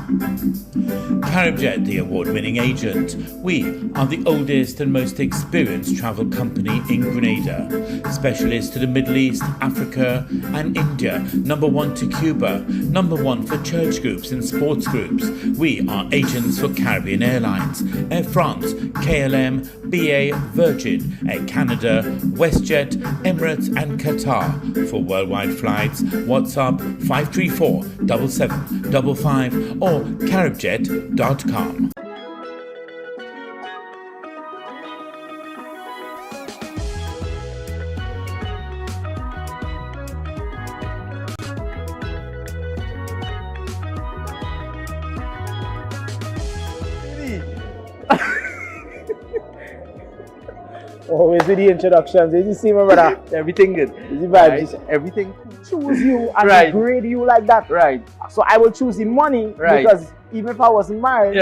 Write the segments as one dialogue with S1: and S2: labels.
S1: Caribjet, the award-winning agent. We are the oldest and most experienced travel company in Grenada. Specialists to the Middle East, Africa and India. Number 1 to Cuba. Number 1 for church groups and sports groups. We are agents for Caribbean Airlines, Air France, KLM, BA, Virgin, Air Canada, WestJet, Emirates and Qatar. For worldwide flights, WhatsApp 534 7755 or caribjet.com.
S2: Always with the introductions. Did you see my brother?
S3: Everything good.
S2: Is it bad?
S3: Right. Everything.
S2: Choose you and
S3: Right.
S2: grade you like that.
S3: Right.
S2: So I will choose the money because even if I wasn't married,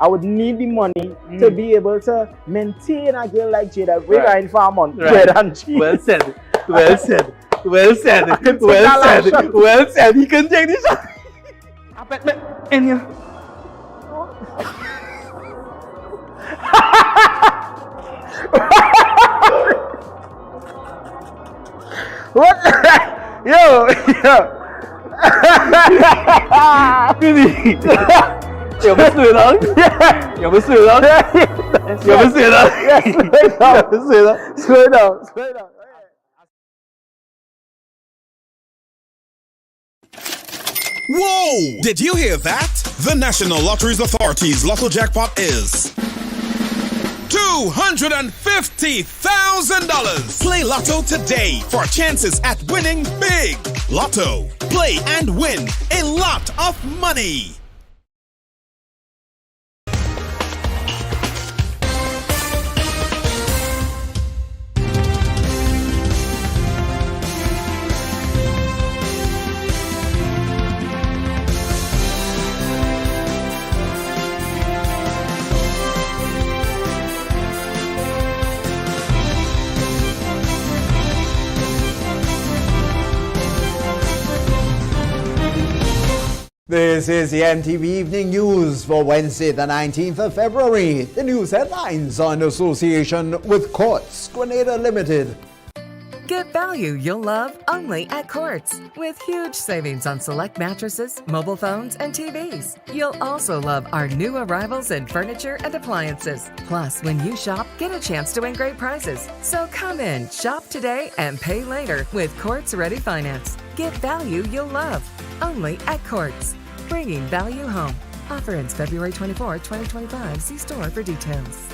S2: I would need the money to be able to maintain a girl like Jada. We're going for a month. Bread and cheese.
S3: Well said. Well said. Well said. Well said. Well said. You can take this shot. I bet me in here.
S2: What? Yo.
S3: Really? You must do it on. You must do it on. You must do it on.
S2: Slow down.
S4: Whoa! Did you hear that? The National Lotteries Authority's Lotto jackpot is $250,000. Play Lotto today for chances at winning big. Lotto. Play and win a lot of money.
S5: This is the MTV Evening News for Wednesday, the 19th of February. The news headlines are in association with Courts Grenada Limited.
S6: Get value you'll love only at Courts. With huge savings on select mattresses, mobile phones, and TVs. You'll also love our new arrivals in furniture and appliances. Plus, when you shop, get a chance to win great prizes. So come in, shop today, and pay later with Courts Ready Finance. Get value you'll love only at Courts. Bringing value home. Offer ends February 24, 2025. See store for details.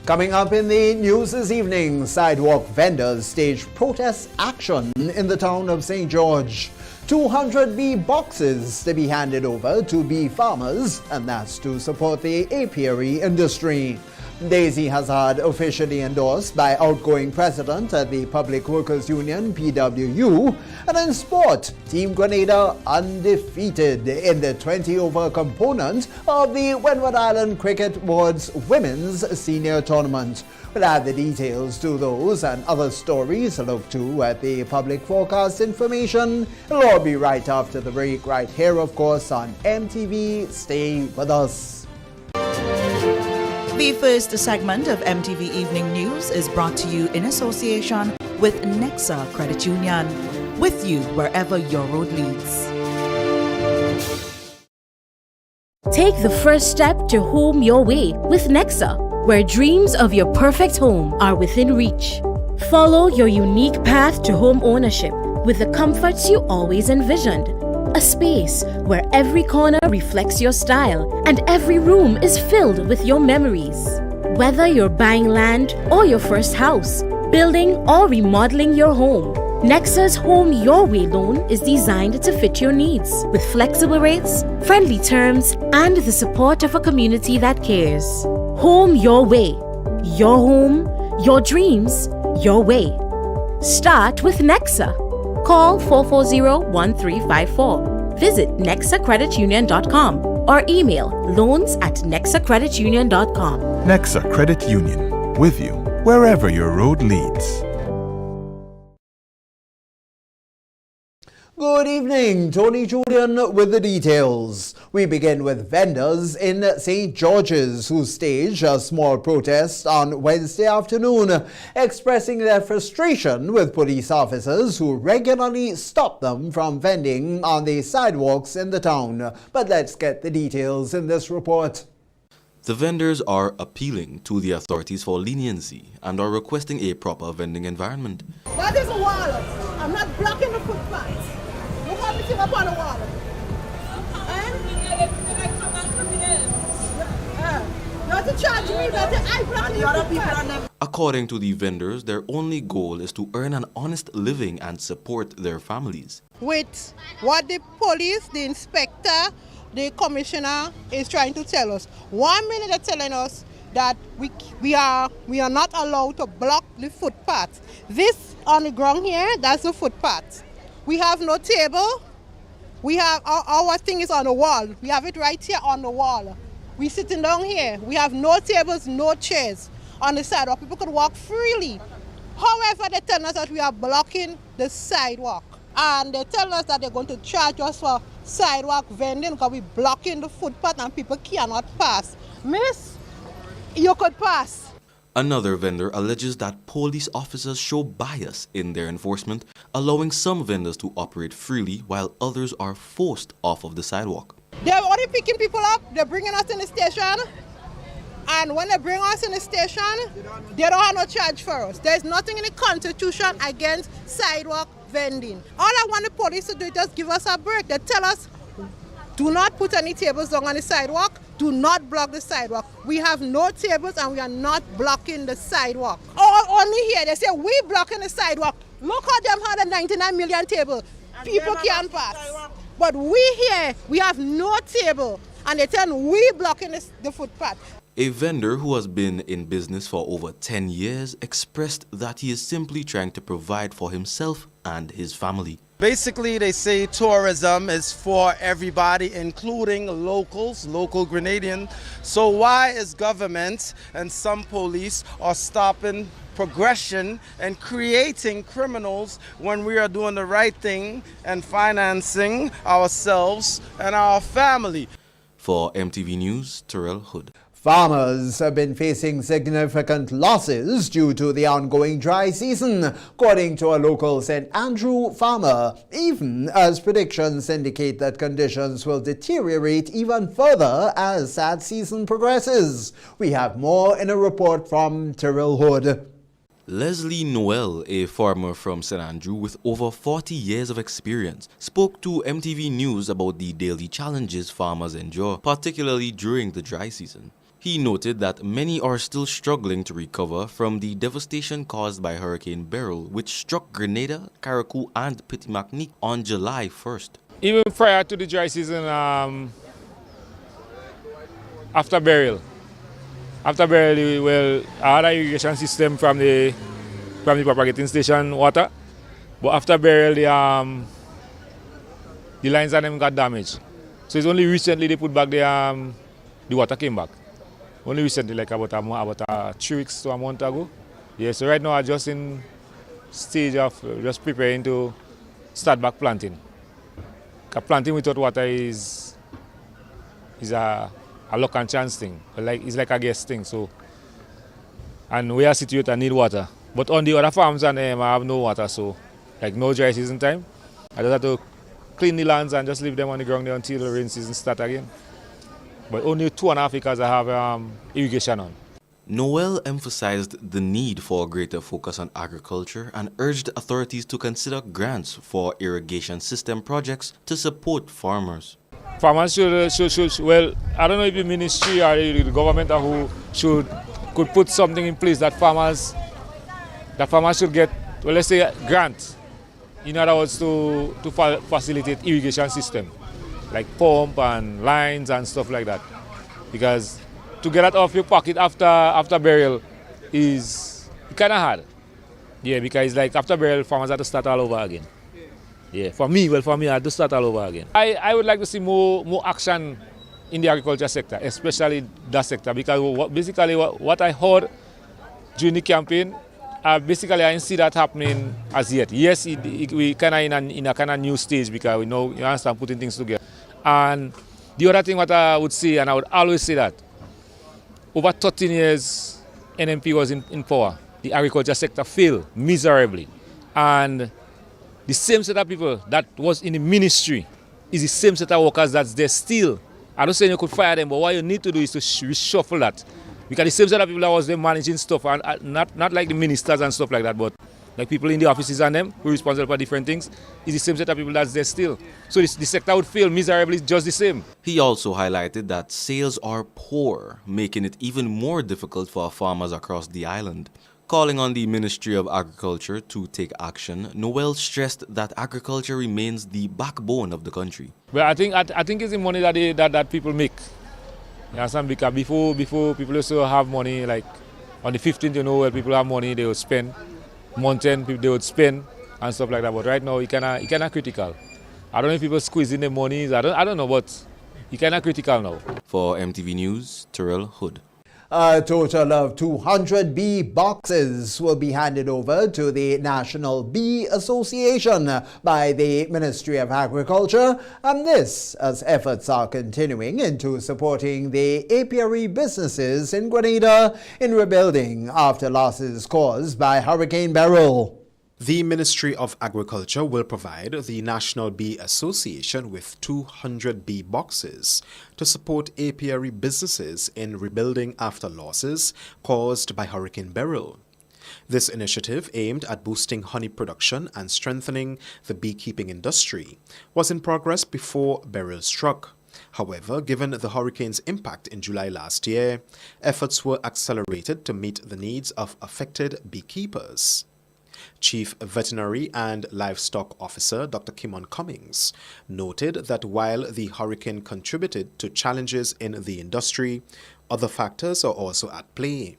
S5: Coming up in the news this evening, sidewalk vendors stage protest action in the town of St. George. 200 bee boxes to be handed over to bee farmers, and that's to support the apiary industry. Daisy Hazard, officially endorsed by outgoing president at the Public Workers Union, PWU. And in sport, Team Grenada undefeated in the 20-over component of the Windward Island Cricket Board's Women's Senior Tournament. We'll add the details to those and other stories to look to at the Public Forecast Information. It'll all be right after the break, right here, of course, on MTV. Stay with us.
S7: The first segment of MTV Evening News is brought to you in association with Nexa Credit Union, with you wherever your road leads.
S8: Take the first step to home your way with Nexa, where dreams of your perfect home are within reach. Follow your unique path to home ownership with the comforts you always envisioned. A space where every corner reflects your style and every room is filled with your memories. Whether you're buying land or your first house, building or remodeling your home, Nexa's Home Your Way loan is designed to fit your needs with flexible rates, friendly terms, and the support of a community that cares. Home Your Way. Your home, your dreams, your way. Start with Nexa. Call 440-1354. Visit nexacreditunion.com or email loans@nexacreditunion.com.
S9: Nexa Credit Union, with you wherever your road leads.
S5: Good evening, Tony Julian with the details. We begin with vendors in St. George's who staged a small protest on Wednesday afternoon, expressing their frustration with police officers who regularly stop them from vending on the sidewalks in the town. But let's get the details in this report.
S10: The vendors are appealing to the authorities for leniency and are requesting a proper vending environment.
S11: That is a wall. I'm not blocking the footpath. Look how we sit up on the wall. Not to charge me, but I block the other people.
S10: According to the vendors, their only goal is to earn an honest living and support their families.
S11: With what the police, the inspector, the commissioner is trying to tell us. 1 minute they're telling us that we are not allowed to block the footpath. This on the ground here, that's the footpath. We have no table. We have our thing is on the wall. We have it right here on the wall. We sitting down here. We have no tables, no chairs on the sidewalk. People could walk freely. However, they tell us that we are blocking the sidewalk. And they tell us that they're going to charge us for sidewalk vending because we're blocking the footpath and people cannot pass. Miss, you could pass.
S10: Another vendor alleges that police officers show bias in their enforcement, allowing some vendors to operate freely while others are forced off of the sidewalk.
S11: They're only picking people up, they're bringing us in the station, and when they bring us in the station, they don't have no charge for us. There's nothing in the Constitution against sidewalk vending. All I want the police to do is just give us a break. They tell us, do not put any tables down on the sidewalk, do not block the sidewalk. We have no tables and we are not blocking the sidewalk. Only here, they say we blocking the sidewalk. Look how them 199 million tables. People can't pass. But we here, we have no table and they tell we blocking the footpath.
S10: A vendor who has been in business for over 10 years expressed that he is simply trying to provide for himself and his family.
S12: Basically, they say tourism is for everybody, including locals, local Grenadians. So why is government and some police are stopping progression and creating criminals when we are doing the right thing and financing ourselves and our family?
S10: For MTV News, Terrell Hood.
S5: Farmers have been facing significant losses due to the ongoing dry season, according to a local St. Andrew farmer, even as predictions indicate that conditions will deteriorate even further as that season progresses. We have more in a report from Terrell Hood.
S10: Leslie Noel, a farmer from St. Andrew with over 40 years of experience, spoke to MTV News about the daily challenges farmers endure, particularly during the dry season. He noted that many are still struggling to recover from the devastation caused by Hurricane Beryl, which struck Grenada, Carriacou, and Petit-Martinique on July 1st.
S13: Even prior to the dry season, after Beryl, well, I had an irrigation system from the propagating station water, but after Beryl, the lines on them got damaged. So it's only recently they put back the water came back. Only recently, like about 3 weeks to a month ago. Yeah, so right now I'm just in stage of just preparing to start back planting. Because planting without water is a luck and chance thing. It's like a guess thing. So, and we are situated and need water. But on the other farms and I have no water, so like no dry season time. I just have to clean the lands and just leave them on the ground there until the rain season starts again. But only 2.5 acres I have irrigation on.
S10: Noel emphasized the need for a greater focus on agriculture and urged authorities to consider grants for irrigation system projects to support farmers.
S13: Farmers should well, I don't know if the ministry or the government or who could put something in place that farmers should get, well, let's say a grant, in other words, to facilitate irrigation system, like pump and lines and stuff like that. Because to get that off your pocket after burial is kind of hard. Yeah, because like after burial, farmers have to start all over again. Yeah, for me, I have to start all over again. I would like to see more action in the agriculture sector, especially that sector, because basically what I heard during the campaign Basically, I didn't see that happening as yet. Yes, we kind of in a kind of new stage because we know you understand putting things together. And the other thing what I would say, and I would always say that, over 13 years, NMP was in power. The agriculture sector failed miserably. And the same set of people that was in the ministry is the same set of workers that's there still. I don't say you could fire them, but what you need to do is to reshuffle that. Because the same set of people that was there managing stuff, and not like the ministers and stuff like that, but like people in the offices and them who are responsible for different things, is the same set of people that's there still. So the sector would fail miserably just the same.
S10: He also highlighted that sales are poor, making it even more difficult for farmers across the island. Calling on the Ministry of Agriculture to take action, Noel stressed that agriculture remains the backbone of the country.
S13: Well, I think it's the money that people make. You understand? Because before people used to have money, like on the 15th, you know, where people have money, they would spend. Month-end, they would spend and stuff like that. But right now, it kind of critical. I don't know if people squeezing the money. I don't know, but it kind of critical now.
S10: For MTV News, Terrell Hood.
S5: A total of 200 bee boxes will be handed over to the National Bee Association by the Ministry of Agriculture, and this as efforts are continuing into supporting the apiary businesses in Grenada in rebuilding after losses caused by Hurricane Beryl.
S14: The Ministry of Agriculture will provide the National Bee Association with 200 bee boxes to support apiary businesses in rebuilding after losses caused by Hurricane Beryl. This initiative, aimed at boosting honey production and strengthening the beekeeping industry, was in progress before Beryl struck. However, given the hurricane's impact in July last year, efforts were accelerated to meet the needs of affected beekeepers. Chief Veterinary and Livestock Officer Dr. Kimon Cummings noted that while the hurricane contributed to challenges in the industry, other factors are also at play.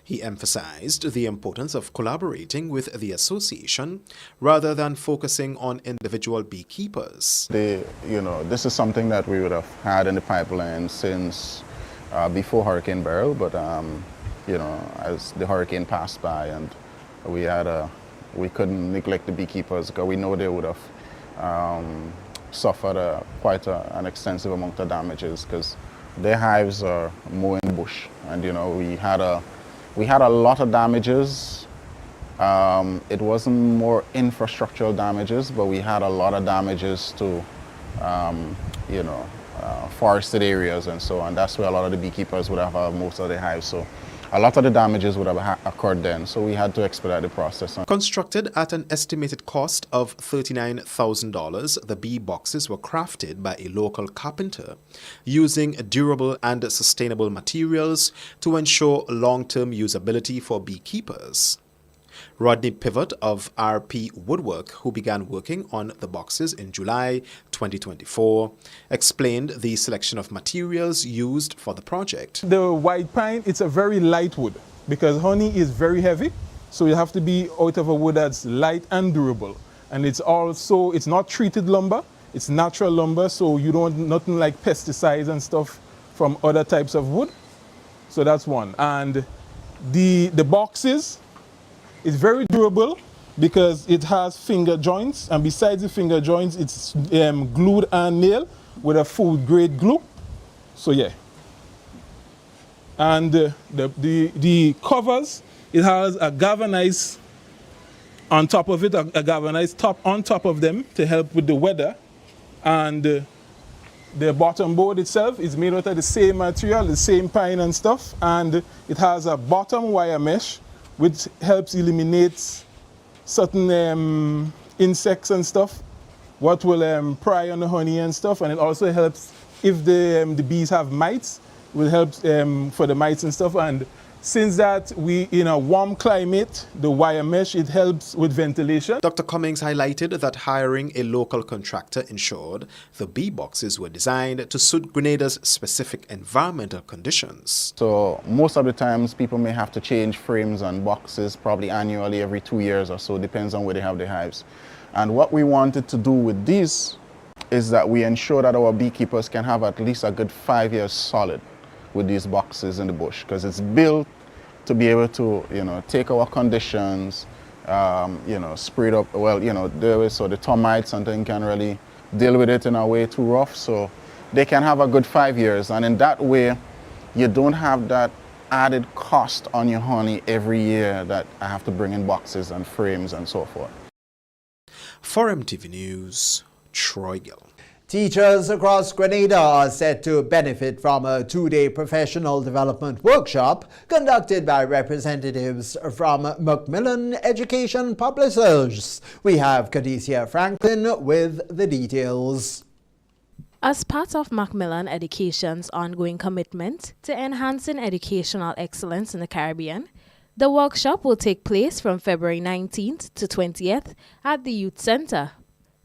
S14: He emphasized the importance of collaborating with the association rather than focusing on individual beekeepers.
S15: This is something that we would have had in the pipeline since before Hurricane Beryl, but as the hurricane passed by, and we couldn't neglect the beekeepers because we know they would have suffered quite an extensive amount of damages because their hives are more in the bush, and we had a lot of damages. It wasn't more infrastructural damages, but we had a lot of damages to forested areas and so on. That's where a lot of the beekeepers would have most of their hives. So a lot of the damages would have occurred then, so we had to expedite the process.
S14: Constructed at an estimated cost of $39,000, the bee boxes were crafted by a local carpenter using durable and sustainable materials to ensure long-term usability for beekeepers. Rodney Pivot of RP Woodwork, who began working on the boxes in July 2024, explained the selection of materials used for the project.
S16: The white pine, it's a very light wood because honey is very heavy, so you have to be out of a wood that's light and durable. And it's not treated lumber, it's natural lumber, so you don't nothing like pesticides and stuff from other types of wood. So that's one. And the boxes, it's very durable because it has finger joints, and besides the finger joints, it's glued and nailed with a food grade glue. So yeah. And the covers, it has a galvanized on top of it, a galvanized top on top of them to help with the weather. And the bottom board itself is made out of the same material, the same pine and stuff, and it has a bottom wire mesh which helps eliminate certain insects and stuff, what will pry on the honey and stuff, and it also helps if the bees have mites, will help for the mites and stuff. And since that we in a warm climate, the wire mesh, it helps with ventilation.
S14: Dr. Cummings highlighted that hiring a local contractor ensured the bee boxes were designed to suit Grenada's specific environmental conditions.
S15: So most of the times people may have to change frames and boxes probably annually every 2 years or so, depends on where they have their hives. And what we wanted to do with these is that we ensure that our beekeepers can have at least a good 5 years solid with these boxes in the bush, because it's built to be able to, take our conditions, spread up, so the termites and things can really deal with it in a way too rough. So they can have a good 5 years. And in that way, you don't have that added cost on your honey every year that I have to bring in boxes and frames and so forth.
S14: For MTV News, Troy Gill.
S5: Teachers across Grenada are set to benefit from a 2-day professional development workshop conducted by representatives from Macmillan Education Publishers. We have Khadijah Franklin with the details.
S17: As part of Macmillan Education's ongoing commitment to enhancing educational excellence in the Caribbean, the workshop will take place from February 19th to 20th at the Youth Center.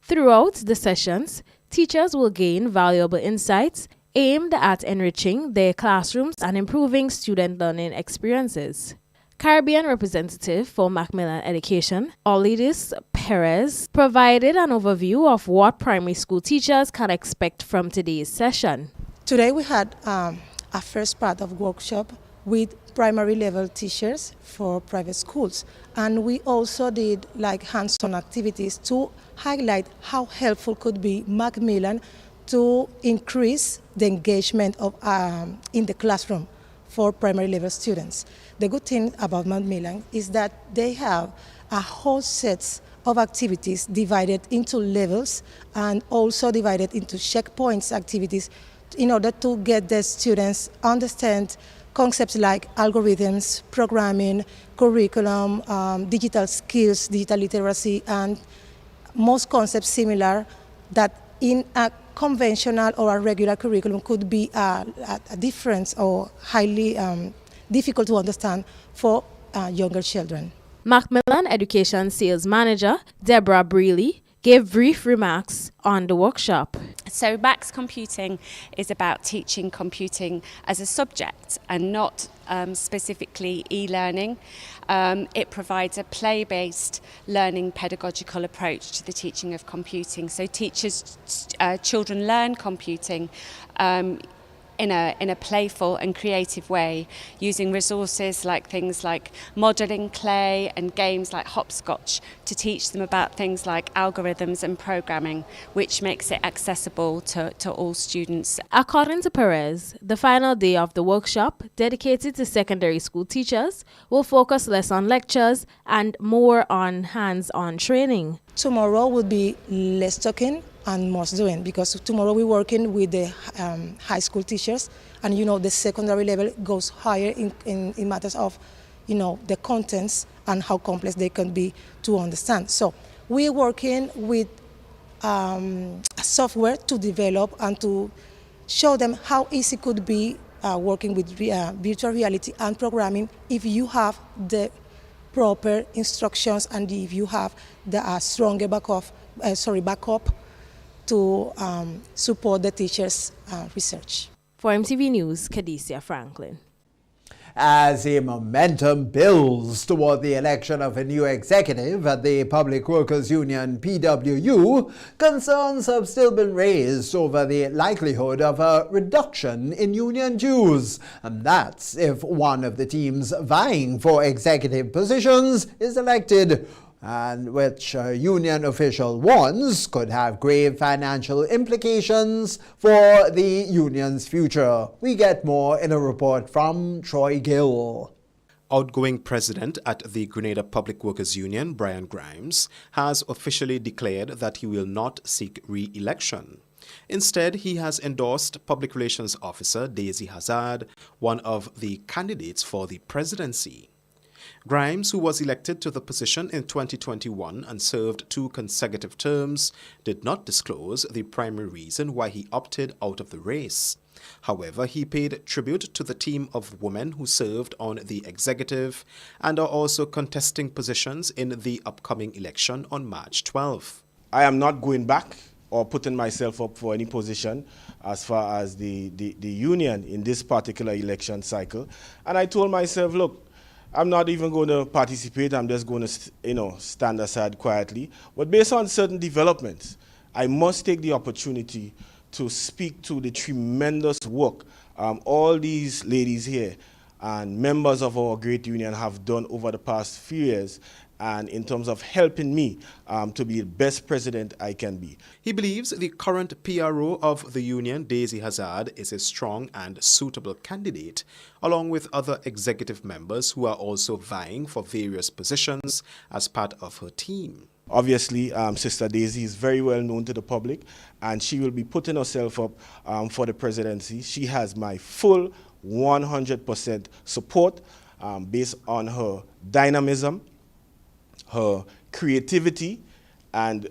S17: Throughout the sessions, teachers will gain valuable insights aimed at enriching their classrooms and improving student learning experiences. Caribbean representative for Macmillan Education, Olidis Perez, provided an overview of what primary school teachers can expect from today's session.
S18: Today we had a first part of workshop with primary level teachers for private schools, and we also did like hands-on activities to highlight how helpful could be Macmillan to increase the engagement of in the classroom for primary level students. The good thing about Macmillan is that they have a whole set of activities divided into levels and also divided into checkpoints activities in order to get the students understand concepts like algorithms, programming, curriculum, digital skills, digital literacy, and most concepts similar that in a conventional or a regular curriculum could be a difference or highly difficult to understand for younger children.
S17: Macmillan Education Sales Manager Deborah Brealey gave brief remarks on the workshop.
S19: So Max Computing is about teaching computing as a subject and not specifically e-learning. It provides a play-based learning pedagogical approach to the teaching of computing. So children learn computing in a playful and creative way, using resources like things like modelling clay and games like hopscotch to teach them about things like algorithms and programming, which makes it accessible to all students.
S17: According to Perez, the final day of the workshop, dedicated to secondary school teachers, will focus less on lectures and more on hands-on training.
S18: Tomorrow will be less talking and more doing, because tomorrow we're working with the high school teachers, and the secondary level goes higher in matters of the contents and how complex they can be to understand. So we're working with software to develop and to show them how easy it could be working with virtual reality and programming if you have the proper instructions and if you have the stronger backup to support the teachers' research.
S17: For MTV News, Khadijah Franklin.
S5: As a momentum builds toward the election of a new executive at the Public Workers Union PWU, concerns have still been raised over the likelihood of a reduction in union dues. And that's if one of the teams vying for executive positions is elected, and which union official warns could have grave financial implications for the union's future. We get more in a report from Troy Gill.
S14: Outgoing president at the Grenada Public Workers Union, Brian Grimes, has officially declared that he will not seek re-election. Instead, he has endorsed Public Relations Officer Daisy Hazard, one of the candidates for the presidency. Grimes, who was elected to the position in 2021 and served 2 consecutive terms, did not disclose the primary reason why he opted out of the race. However, he paid tribute to the team of women who served on the executive and are also contesting positions in the upcoming election on March 12th.
S20: I am not going back or putting myself up for any position as far as the union in this particular election cycle. And I told myself, look, I'm not even going to participate. I'm just going to, stand aside quietly. But based on certain developments, I must take the opportunity to speak to the tremendous work all these ladies here and members of our great union have done over the past few years, and in terms of helping me to be the best president I can be.
S14: He believes the current PRO of the union, Daisy Hazard, is a strong and suitable candidate, along with other executive members who are also vying for various positions as part of her team.
S20: Obviously, Sister Daisy is very well known to the public, and she will be putting herself up for the presidency. She has my full 100% support based on her dynamism, her creativity, and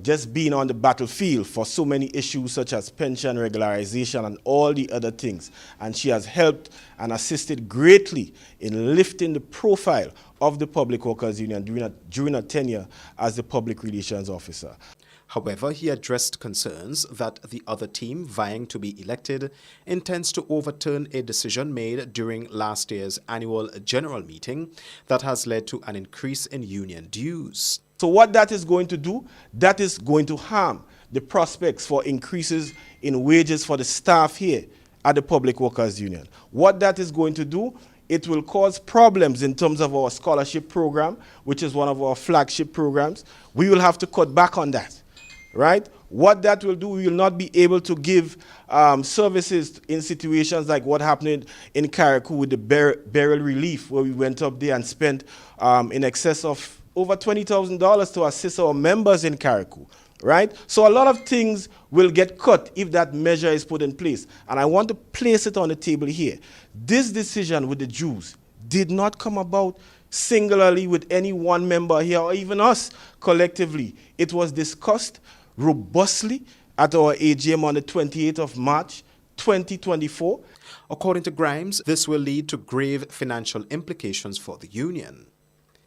S20: just being on the battlefield for so many issues such as pension regularization and all the other things. And she has helped and assisted greatly in lifting the profile of the Public Workers Union during her tenure as the Public Relations Officer.
S14: However, he addressed concerns that the other team vying to be elected intends to overturn a decision made during last year's annual general meeting that has led to an increase in union dues.
S20: So what that is going to do, that is going to harm the prospects for increases in wages for the staff here at the Public Workers Union. What that is going to do, it will cause problems in terms of our scholarship program, which is one of our flagship programs. We will have to cut back on that, right? What that will do, we will not be able to give services in situations like what happened in Carriacou with the burial relief, where we went up there and spent in excess of over $20,000 to assist our members in Carriacou, right? So a lot of things will get cut if that measure is put in place. And I want to place it on the table here. This decision with the Jews did not come about singularly with any one member here or even us collectively. It was discussed robustly at our AGM on the 28th of March, 2024.
S14: According to Grimes, this will lead to grave financial implications for the union.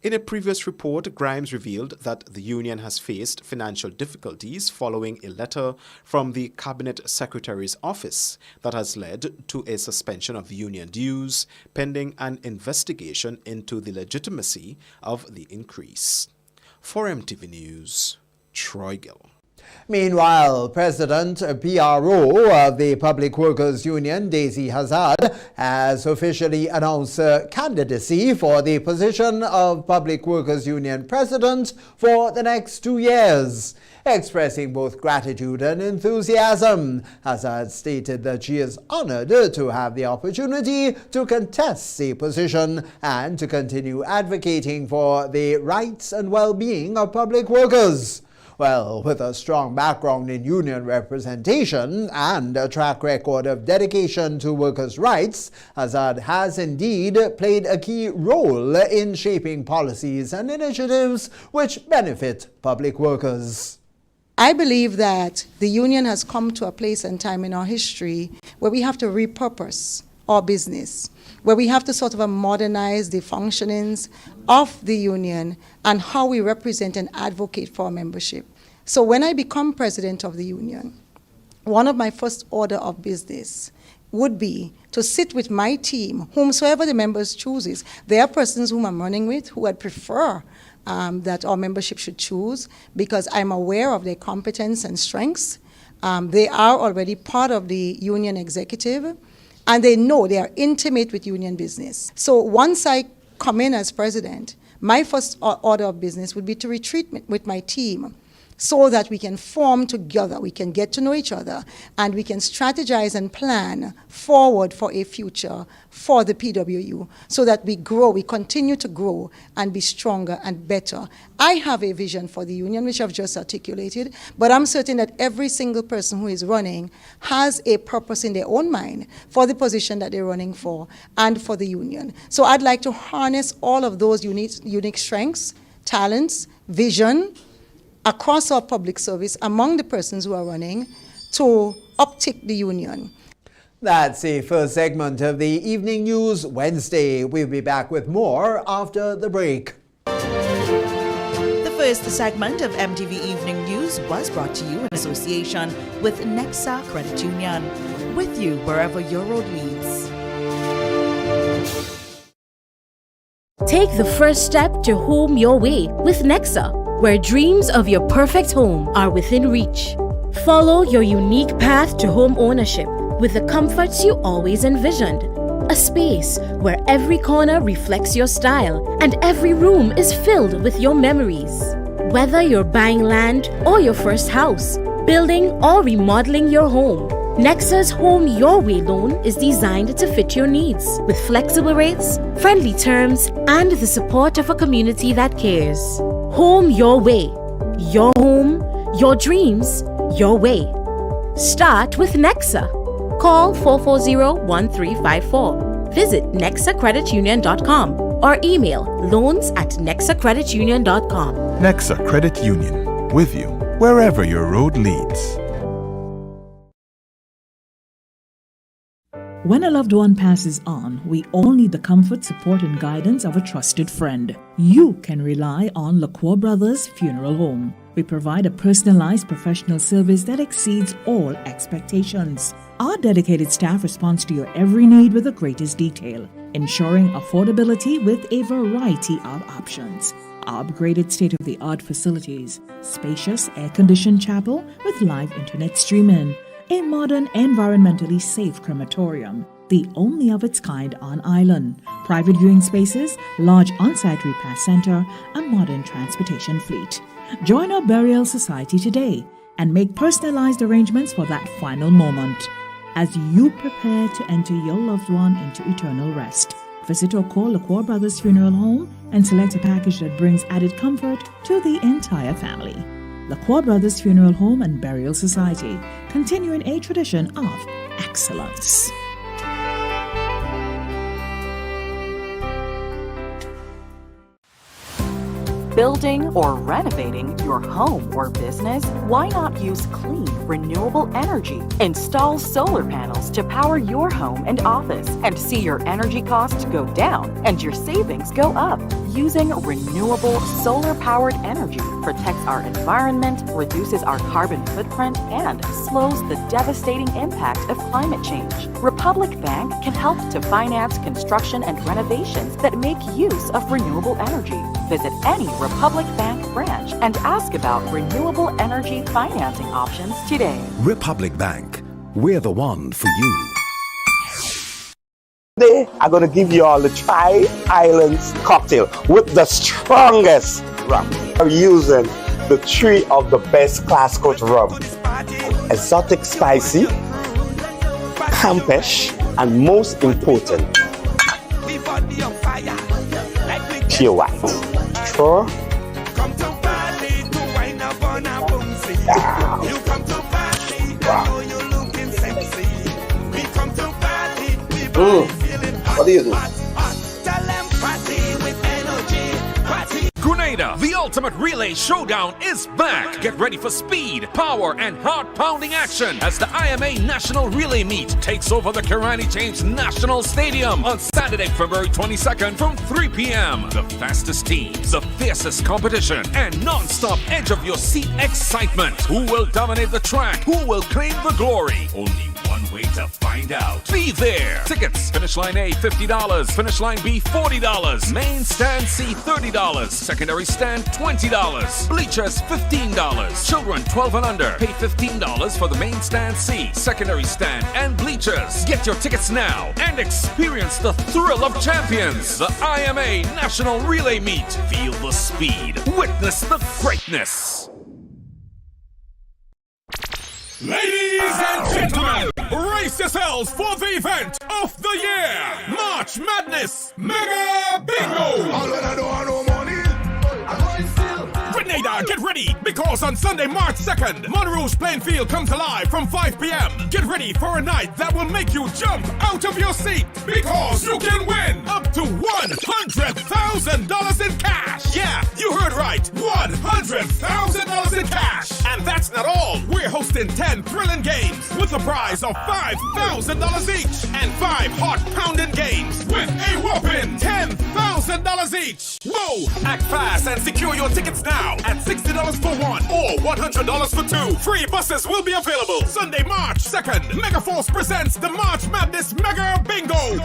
S14: In a previous report, Grimes revealed that the union has faced financial difficulties following a letter from the Cabinet Secretary's office that has led to a suspension of union dues pending an investigation into the legitimacy of the increase. For MTV News, Troy Gill.
S5: Meanwhile, President PRO of the Public Workers Union, Daisy Hazard, has officially announced her candidacy for the position of Public Workers Union President for the next 2 years. Expressing both gratitude and enthusiasm, Hazard stated that she is honored to have the opportunity to contest the position and to continue advocating for the rights and well-being of public workers. Well, with a strong background in union representation and a track record of dedication to workers' rights, Hazard has indeed played a key role in shaping policies and initiatives which benefit public workers.
S18: I believe that the union has come to a place and time in our history where we have to repurpose our business, where we have to sort of modernize the functionings of the union and how we represent and advocate for our membership. So when I become president of the union, one of my first order of business would be to sit with my team, whomsoever the members chooses. There are persons whom I'm running with who I'd prefer that our membership should choose because I'm aware of their competence and strengths. They are already part of the union executive, and they know they are intimate with union business. So once I come in as president, my first order of business would be to retreat with my team so that we can form together, we can get to know each other, and we can strategize and plan forward for a future for the PWU so that we grow, we continue to grow and be stronger and better. I have a vision for the union, which I've just articulated, but I'm certain that every single person who is running has a purpose in their own mind for the position that they're running for and for the union. So I'd like to harness all of those unique strengths, talents, vision, across our public service among the persons who are running to uptick the union.
S5: That's the first segment of the Evening News Wednesday. We'll be back with more after the break.
S7: The first segment of MTV Evening News was brought to you in association with Nexa Credit Union. With you wherever your road leads.
S8: Take the first step to home your way with Nexa, where dreams of your perfect home are within reach. Follow your unique path to home ownership with the comforts you always envisioned. A space where every corner reflects your style and every room is filled with your memories. Whether you're buying land or your first house, building or remodeling your home, Nexa's Home Your Way loan is designed to fit your needs with flexible rates, friendly terms, and the support of a community that cares. Home Your Way. Your home, your dreams, your way. Start with Nexa. Call 440-1354. Visit nexacreditunion.com or email loans@nexacreditunion.com.
S9: Nexa Credit Union, with you wherever your road leads.
S21: When a loved one passes on, we all need the comfort, support, and guidance of a trusted friend. You can rely on LaCour Brothers Funeral Home. We provide a personalized professional service that exceeds all expectations. Our dedicated staff responds to your every need with the greatest detail, ensuring affordability with a variety of options. Our upgraded state-of-the-art facilities, spacious air-conditioned chapel with live internet streaming, a modern, environmentally safe crematorium, the only of its kind on island, private viewing spaces, large on-site repast center, a modern transportation fleet. Join our burial society today and make personalized arrangements for that final moment as you prepare to enter your loved one into eternal rest. Visit or call LaCour Brothers Funeral Home and select a package that brings added comfort to the entire family. LaCour Brothers Funeral Home and Burial Society, continuing a tradition of excellence.
S22: Building or renovating your home or business? Why not use clean, renewable energy? Install solar panels to power your home and office and see your energy costs go down and your savings go up. Using renewable solar-powered energy protects our environment, reduces our carbon footprint, and slows the devastating impact of climate change. Republic Bank can help to finance construction and renovations that make use of renewable energy. Visit any Republic Bank branch and ask about renewable energy financing options today.
S23: Republic Bank, we're the one for you.
S24: Today, I'm going to give you all the Tri-Islands cocktail with the strongest rum. I'm using the three of the best class coach rum. Exotic spicy, Campeche, and most important, pure white. Sure.
S23: What do you do?
S25: Grenada, the ultimate relay showdown is back. Get ready for speed, power, and heart-pounding action as the IMA National Relay Meet takes over the Kirani James National Stadium on Saturday, February 22nd from 3 p.m. The fastest teams, the fiercest competition, and non-stop edge-of-your-seat excitement. Who will dominate the track? Who will claim the glory? Only one way to find out. Be there. Tickets, finish line A, $50. Finish line B, $40. Main stand C, $30. Secondary stand, $20. Bleachers, $15. Children 12 and under pay $15 for the main stand C, secondary stand, and bleachers. Get your tickets now and experience the thrill of champions. The IMA National Relay Meet. Feel the speed. Witness the greatness.
S4: Ladies and gentlemen, brace yourselves for the event of the year, March Madness Mega Bingo! Grenada, get ready, because on Sunday, March 2nd, Monroe's playing field comes alive from 5 p.m. Get ready for a night that will make you jump out of your seat, because you can win up to $100,000 in cash. Yeah, you heard right, $100,000 in cash. And that's not all. We're hosting 10 thrilling games with a prize of $5,000 each and 5 heart-pounding games with a whopping $10,000 each. Whoa! Act fast and secure your tickets now at $60 for one or $100 for two. Free buses will be available Sunday, March 2nd. Megaforce presents the March Madness Mega Bingo.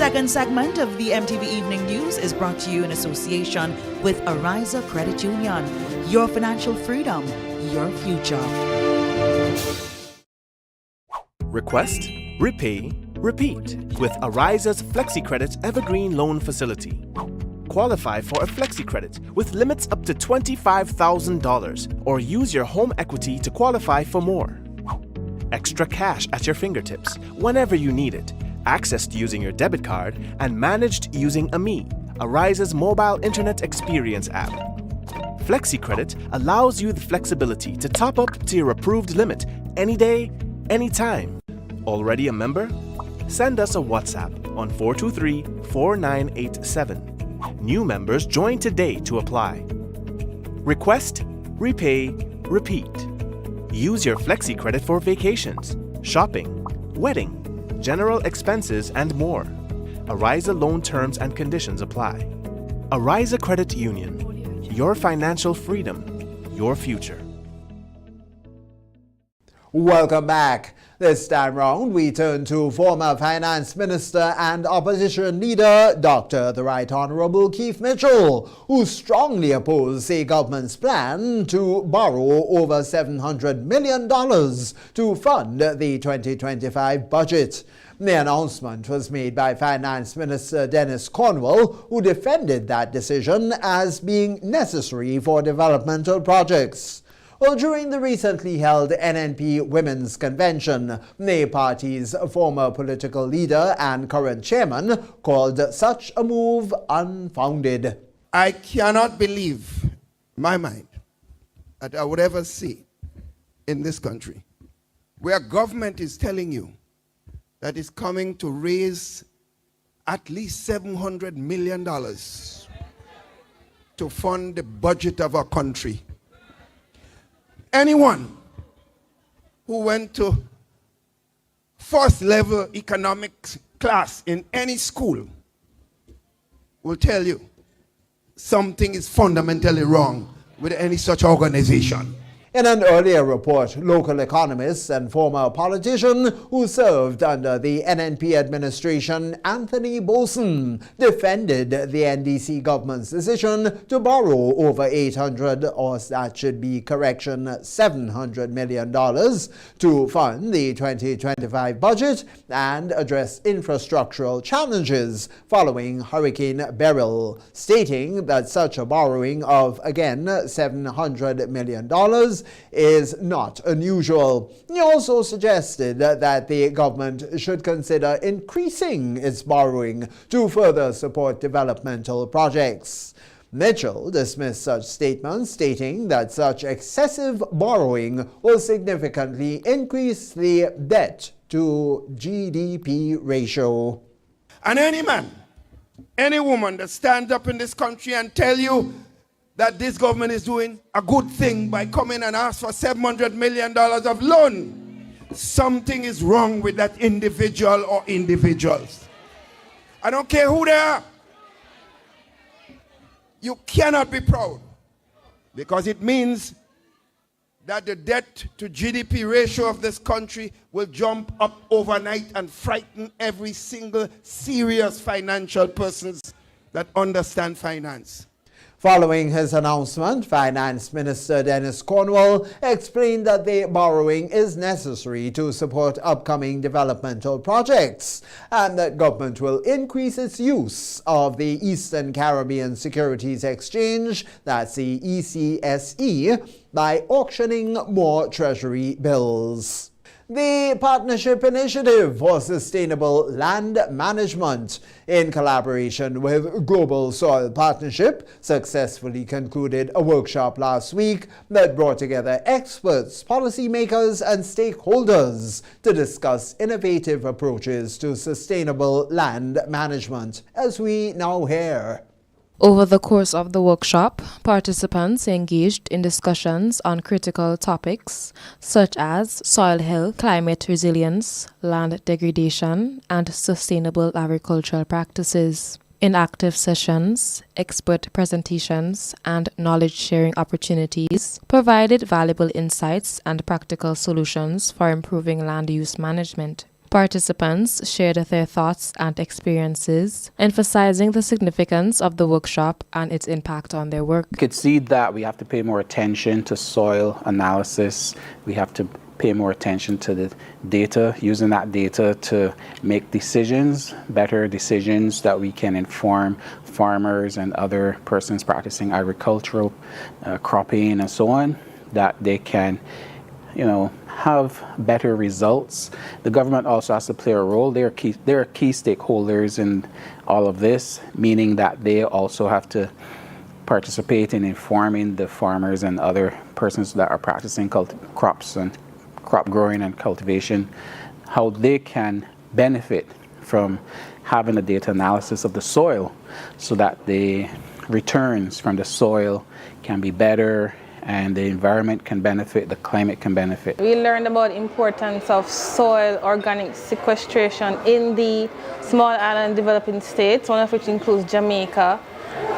S7: second segment of the MTV Evening News is brought to you in association with Ariza Credit Union. Your financial freedom, your future.
S1: Request, repay, repeat with Ariza's FlexiCredit Evergreen Loan Facility. Qualify for a FlexiCredit with limits up to $25,000 or use your home equity to qualify for more. Extra cash at your fingertips whenever you need it, accessed using your debit card and managed using AMI, Ariza's mobile internet experience app. FlexiCredit allows you the flexibility to top up to your approved limit any day, anytime. Already a member? Send us a WhatsApp on 423-4987. New members join today to apply. Request, repay, repeat. Use your FlexiCredit for vacations, shopping, wedding, general expenses, and more. Ariza loan terms and conditions apply. Ariza Credit Union. Your financial freedom, your future.
S5: Welcome back. This time round, we turn to former Finance Minister and Opposition Leader Dr. the Right Honourable Keith Mitchell, who strongly opposed the government's plan to borrow over $700 million to fund the 2025 budget. The announcement was made by Finance Minister Dennis Cornwall, who defended that decision as being necessary for developmental projects. Well, during the recently held NNP Women's Convention, the party's former political leader and current chairman called such a move unfounded.
S2: I cannot believe, in my mind, that I would ever see in this country where government is telling you that it's coming to raise at least $700 million to fund the budget of our country. Anyone who went to first level economics class in any school will tell you something is fundamentally wrong with any such organization.
S5: In an earlier report, local economist and former politician who served under the NNP administration, Anthony Bolson, defended the NDC government's decision to borrow over $700 million to fund the 2025 budget and address infrastructural challenges following Hurricane Beryl, stating that such a borrowing of, again, $700 million is not unusual. He also suggested that the government should consider increasing its borrowing to further support developmental projects. Mitchell dismissed such statements, stating that such excessive borrowing will significantly increase the debt to GDP ratio.
S2: And any man, any woman that stands up in this country and tell you that this government is doing a good thing by coming and ask for $700 million of loan, something is wrong with that individual or individuals. I don't care who they are. You cannot be proud, because it means that the debt to GDP ratio of this country will jump up overnight and frighten every single serious financial persons that understand finance.
S5: Following his announcement, Finance Minister Dennis Cornwall explained that the borrowing is necessary to support upcoming developmental projects and that government will increase its use of the Eastern Caribbean Securities Exchange, that's the ECSE, by auctioning more Treasury bills. The Partnership Initiative for Sustainable Land Management, in collaboration with Global Soil Partnership, successfully concluded a workshop last week that brought together experts, policymakers, and stakeholders to discuss innovative approaches to sustainable land management, as we now hear.
S3: Over the course of the workshop, participants engaged in discussions on critical topics such as soil health, climate resilience, land degradation, and sustainable agricultural practices. In active sessions, expert presentations, and knowledge-sharing opportunities provided valuable insights and practical solutions for improving land use management. Participants shared their thoughts and experiences, emphasizing the significance of the workshop and its impact on their work.
S6: You could see that we have to pay more attention to soil analysis. We have to pay more attention to the data, using that data to make decisions, better decisions that we can inform farmers and other persons practicing agricultural, cropping and so on, that they can have better results. The government also has to play a role. They're key stakeholders in all of this, meaning that they also have to participate in informing the farmers and other persons that are practicing crops and crop growing and cultivation, how they can benefit from having a data analysis of the soil so that the returns from the soil can be better and the environment can benefit, the climate can benefit.
S10: We learned about the importance of soil organic sequestration in the small island developing states, one of which includes Jamaica,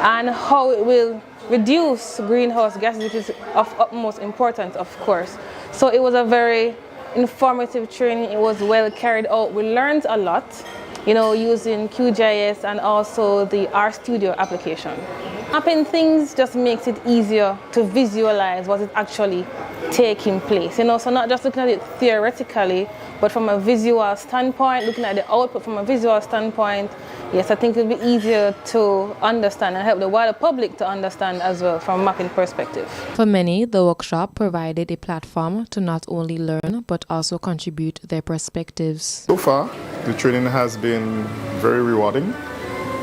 S10: and how it will reduce greenhouse gases, which is of utmost importance, of course. So it was a very informative training. It was well carried out. We learned a lot, using QGIS and also the RStudio application. Mapping things just makes it easier to visualize what is actually taking place. So not just looking at it theoretically, but from a visual standpoint, looking at the output from a visual standpoint. Yes, I think it will be easier to understand and help the wider public to understand as well from a mapping perspective.
S3: For many, the workshop provided a platform to not only learn, but also contribute their perspectives.
S11: So far, the training has been very rewarding.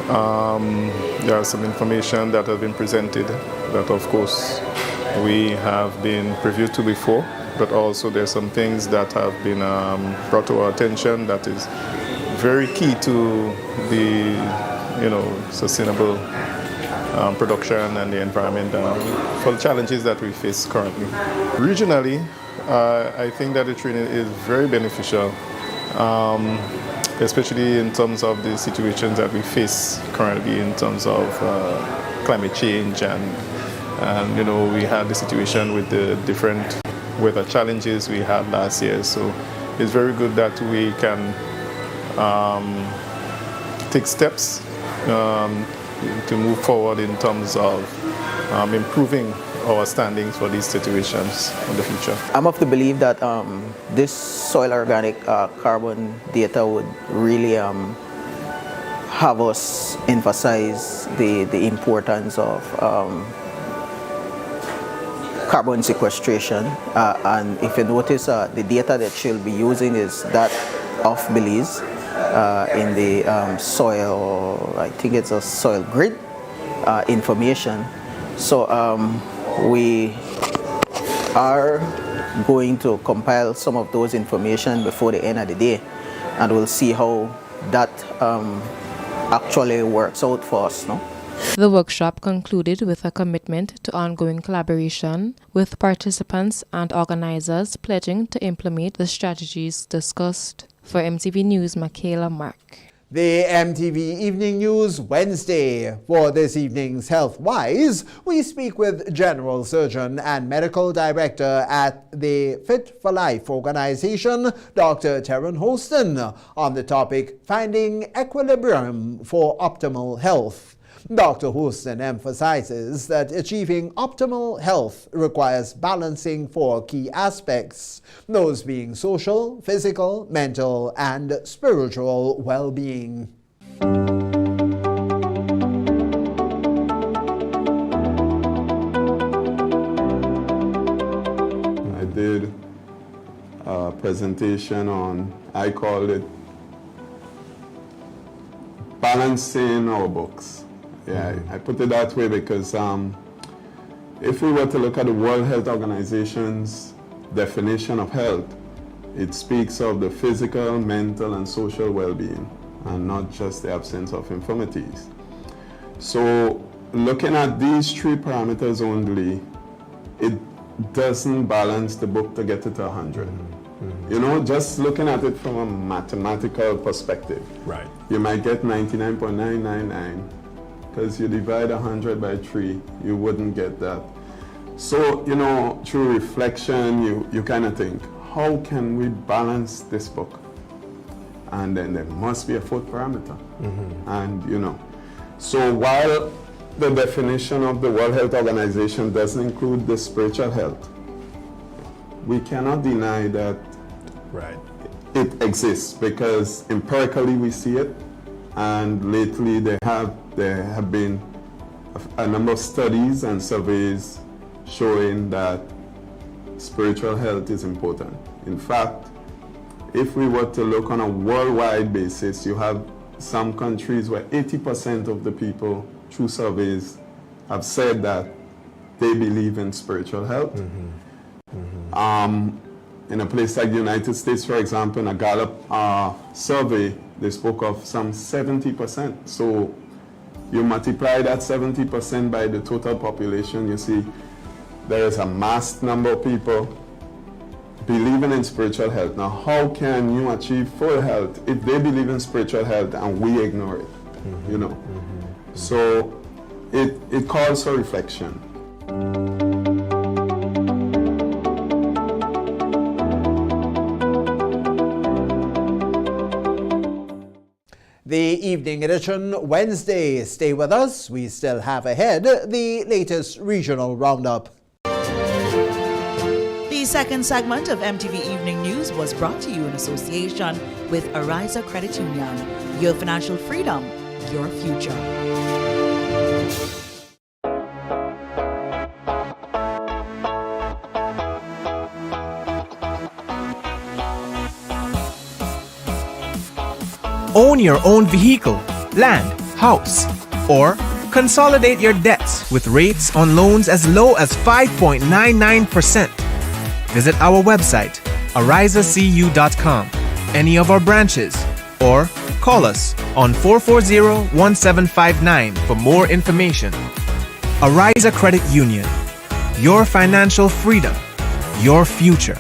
S11: There are some information that have been presented that, of course, we have been privy to before, but also there's some things that have been brought to our attention that is very key to the, sustainable production and the environment and for the challenges that we face currently. Regionally, I think that the training is very beneficial. Especially in terms of the situations that we face currently in terms of climate change and we had the situation with the different weather challenges we had last year. So it's very good that we can take steps to move forward in terms of improving our standings for these situations in the future.
S12: I'm of the belief that this soil organic carbon data would really have us emphasize the importance of carbon sequestration. And if you notice, the data that she'll be using is that of Belize in the soil, I think it's a soil grid information. So we are going to compile some of those information before the end of the day, and we'll see how that actually works out for us. No?
S3: The workshop concluded with a commitment to ongoing collaboration, with participants and organizers pledging to implement the strategies discussed. For MTV News, Michaela Mark.
S5: The MTV Evening News Wednesday. For this evening's Health Wise, we speak with General Surgeon and Medical Director at the Fit for Life organization, Dr. Terran Holston, on the topic Finding Equilibrium for Optimal Health. Dr. Holston emphasizes that achieving optimal health requires balancing four key aspects, those being social, physical, mental, and spiritual well-being.
S13: I did a presentation on, I called it Balancing Our Books. Yeah, I put it that way because if we were to look at the World Health Organization's definition of health, it speaks of the physical, mental, and social well-being, and not just the absence of infirmities. So looking at these three parameters only, it doesn't balance the book to get it to 100. You know, just looking at it from a mathematical perspective.
S26: Right.
S13: You might get 99.999. Because you divide 100 by 3, you wouldn't get that. So, you know, through reflection, you kind of think, how can we balance this book? and then there must be a fourth parameter. And so while the definition of the World Health Organization doesn't include the spiritual health, we cannot deny that it exists, because empirically we see it, and lately there have been a number of studies and surveys showing that spiritual health is important. In fact, if we were to look on a worldwide basis, you have some countries where 80% of the people through surveys have said that they believe in spiritual health. In a place like the United States, for example, in a Gallup survey, they spoke of some 70%. So you multiply that 70% by the total population, you see there is a mass number of people believing in spiritual health. Now, how can you achieve full health if they believe in spiritual health and we ignore it? So it calls for reflection.
S5: The evening edition Wednesday. Stay with us. We still have ahead the latest regional roundup.
S7: The second segment of MTV Evening News was brought to you in association with Ariza Credit Union. Your financial freedom, your future.
S1: Own your own vehicle, land, house, or consolidate your debts with rates on loans as low as 5.99%. Visit our website, arizacu.com, any of our branches, or call us on 440-1759 for more information. Ariza Credit Union, your financial freedom, your future.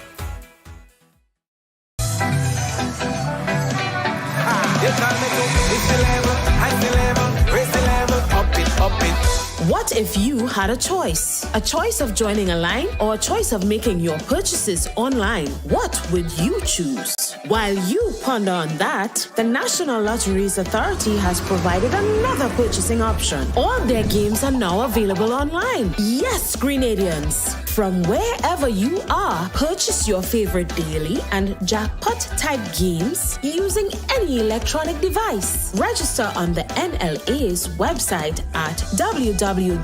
S8: What if you had a choice? A choice of joining a line or a choice of making your purchases online? What would you choose? While you ponder on that, the National Lotteries Authority has provided another purchasing option. All their games are now available online. Yes, Grenadians! From wherever you are, purchase your favorite daily and jackpot-type games using any electronic device. Register on the NLA's website at www.nla.gd.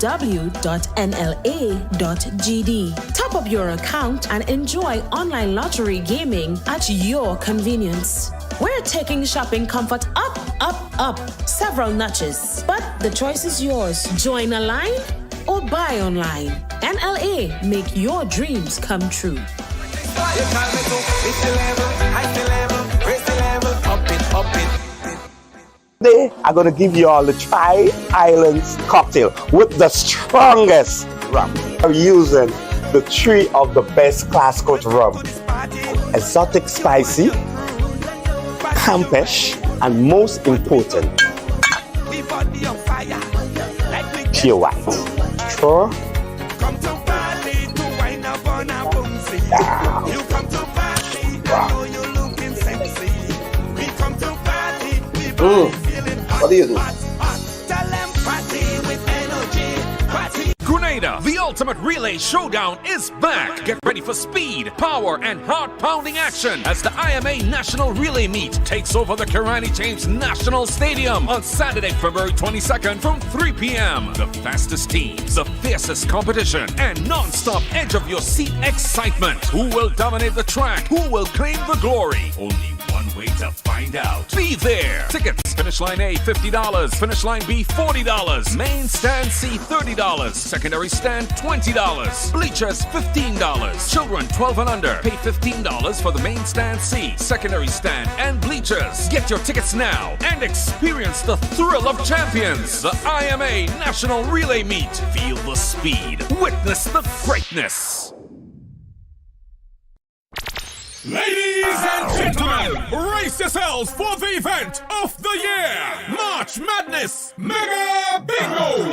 S8: Top up your account and enjoy online lottery gaming at your convenience. We're taking shopping comfort up, up, up several notches. But the choice is yours. Join a line or buy online. NLA, make your dreams come true.
S24: Today, I'm going to give you all the Tri-Islands cocktail with the strongest rum. I'm using the three of the best class coach rum. Exotic spicy, campish, and most important, pure white. Straw. What do you do?
S25: Grenada, the ultimate relay showdown is back. Get ready for speed, power, and heart-pounding action as the IMA National Relay Meet takes over the Kirani James National Stadium on Saturday, February 22nd from 3 p.m. The fastest teams, the fiercest competition, and non-stop edge-of-your-seat excitement. Who will dominate the track? Who will claim the glory? Only one way to find out. Be there. Tickets, finish line A, $50. Finish line B, $40. Main stand C, $30. Secondary stand, $20. Bleachers, $15. Children 12 and under pay $15 for the main stand C, secondary stand, and bleachers. Get your tickets now and experience the thrill of champions. The IMA National Relay Meet. Feel the speed. Witness the greatness.
S4: Ladies and gentlemen, brace yourselves for the event of the year, March Madness Mega Bingo!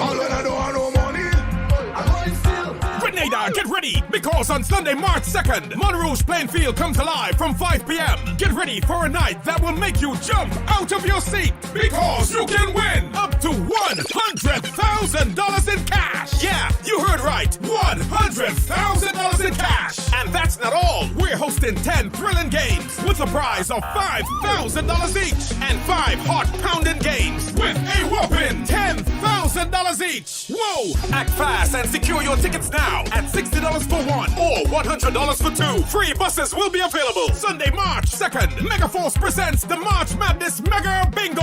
S4: Grenada, get ready, because Because on Sunday, March 2nd, Monrouge Plainfield comes alive from 5 p.m. Get ready for a night that will make you jump out of your seat. Because you can win up to $100,000 in cash. Yeah, you heard right. $100,000 in cash. And that's not all. We're hosting 10 thrilling games with a prize of $5,000 each. And 5 heart-pounding games with a whopping $10,000 each. Whoa! Act fast and secure your tickets now at $60 for one or $100 for two. Free buses will be available Sunday, March 2nd. Megaforce presents the March Madness Mega Bingo.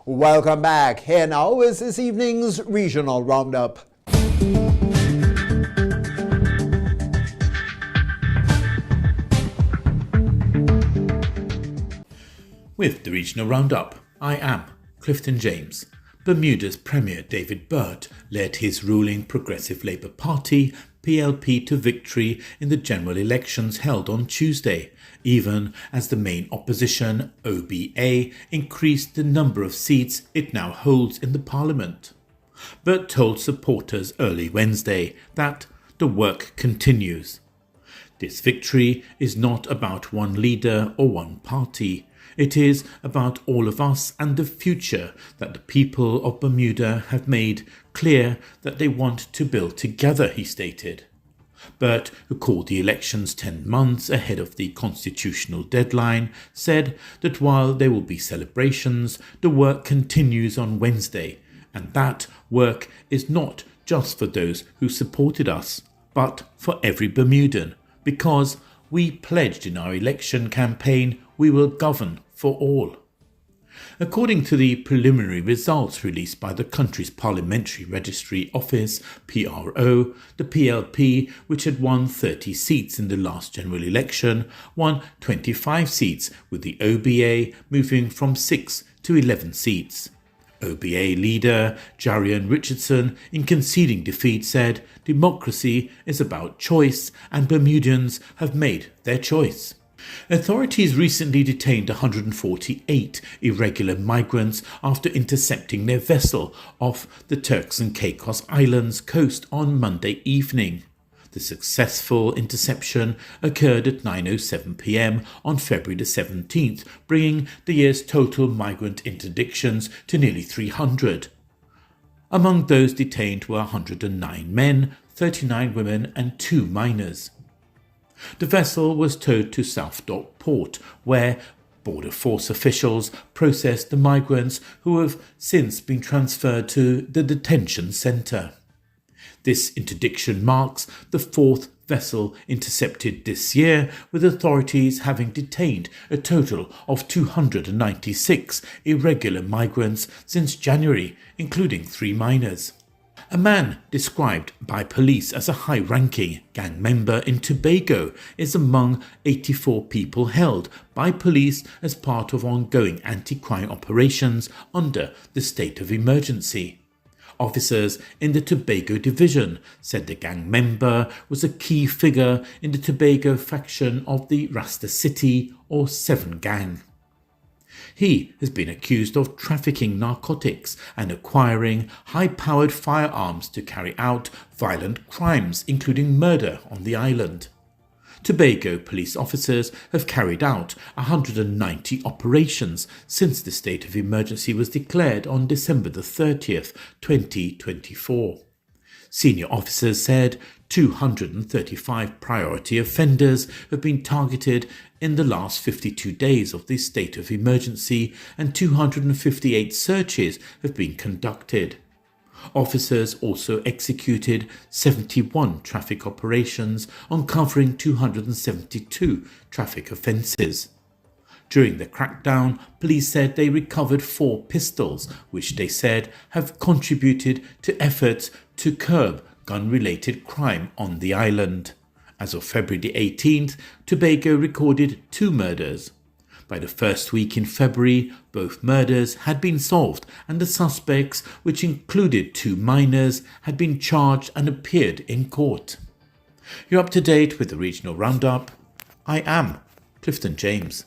S5: Welcome back. Here now is this evening's regional roundup.
S15: With the regional roundup, I am Clifton James. Bermuda's Premier David Burt led his ruling Progressive Labour Party, PLP, to victory in the general elections held on Tuesday, even as the main opposition, OBA, increased the number of seats it now holds in the Parliament. Burt told supporters early Wednesday that the work continues. This victory is not about one leader or one party. It is about all of us and the future that the people of Bermuda have made clear that they want to build together, he stated. Burt, who called the elections 10 months ahead of the constitutional deadline, said that while there will be celebrations, the work continues on Wednesday, and that work is not just for those who supported us, but for every Bermudan, because we pledged in our election campaign we will govern for all. According to the preliminary results released by the country's Parliamentary Registry Office, PRO, the PLP, which had won 30 seats in the last general election, won 25 seats, with the OBA moving from 6 to 11 seats. OBA leader Jarian Richardson, in conceding defeat, said, "Democracy is about choice, and Bermudians have made their choice." Authorities recently detained 148 irregular migrants after intercepting their vessel off the Turks and Caicos Islands coast on Monday evening. The successful interception occurred at 9:07 p.m. on February the 17th, bringing the year's total migrant interdictions to nearly 300. Among those detained were 109 men, 39 women and 2 minors. The vessel was towed to South Dock Port, where Border Force officials processed the migrants who have since been transferred to the detention centre. This interdiction marks the 4th vessel intercepted this year, with authorities having detained a total of 296 irregular migrants since January, including 3 minors. A man described by police as a high-ranking gang member in Tobago is among 84 people held by police as part of ongoing anti-crime operations under the state of emergency. Officers in the Tobago division said the gang member was a key figure in the Tobago faction of the Rasta City or 7 gang. He has been accused of trafficking narcotics and acquiring high-powered firearms to carry out violent crimes, including murder on the island. Tobago police officers have carried out 190 operations since the state of emergency was declared on December the 30th, 2024. Senior officers said 235 priority offenders have been targeted in the last 52 days of the state of emergency, and 258 searches have been conducted. Officers also executed 71 traffic operations, uncovering 272 traffic offences. During the crackdown, police said they recovered 4 pistols, which they said have contributed to efforts to curb gun-related crime on the island. As of February the 18th, Tobago recorded 2 murders. By the first week in February, both murders had been solved, and the suspects, which included 2 minors, had been charged and appeared in court. You're up to date with the Regional Roundup. I am Clifton James.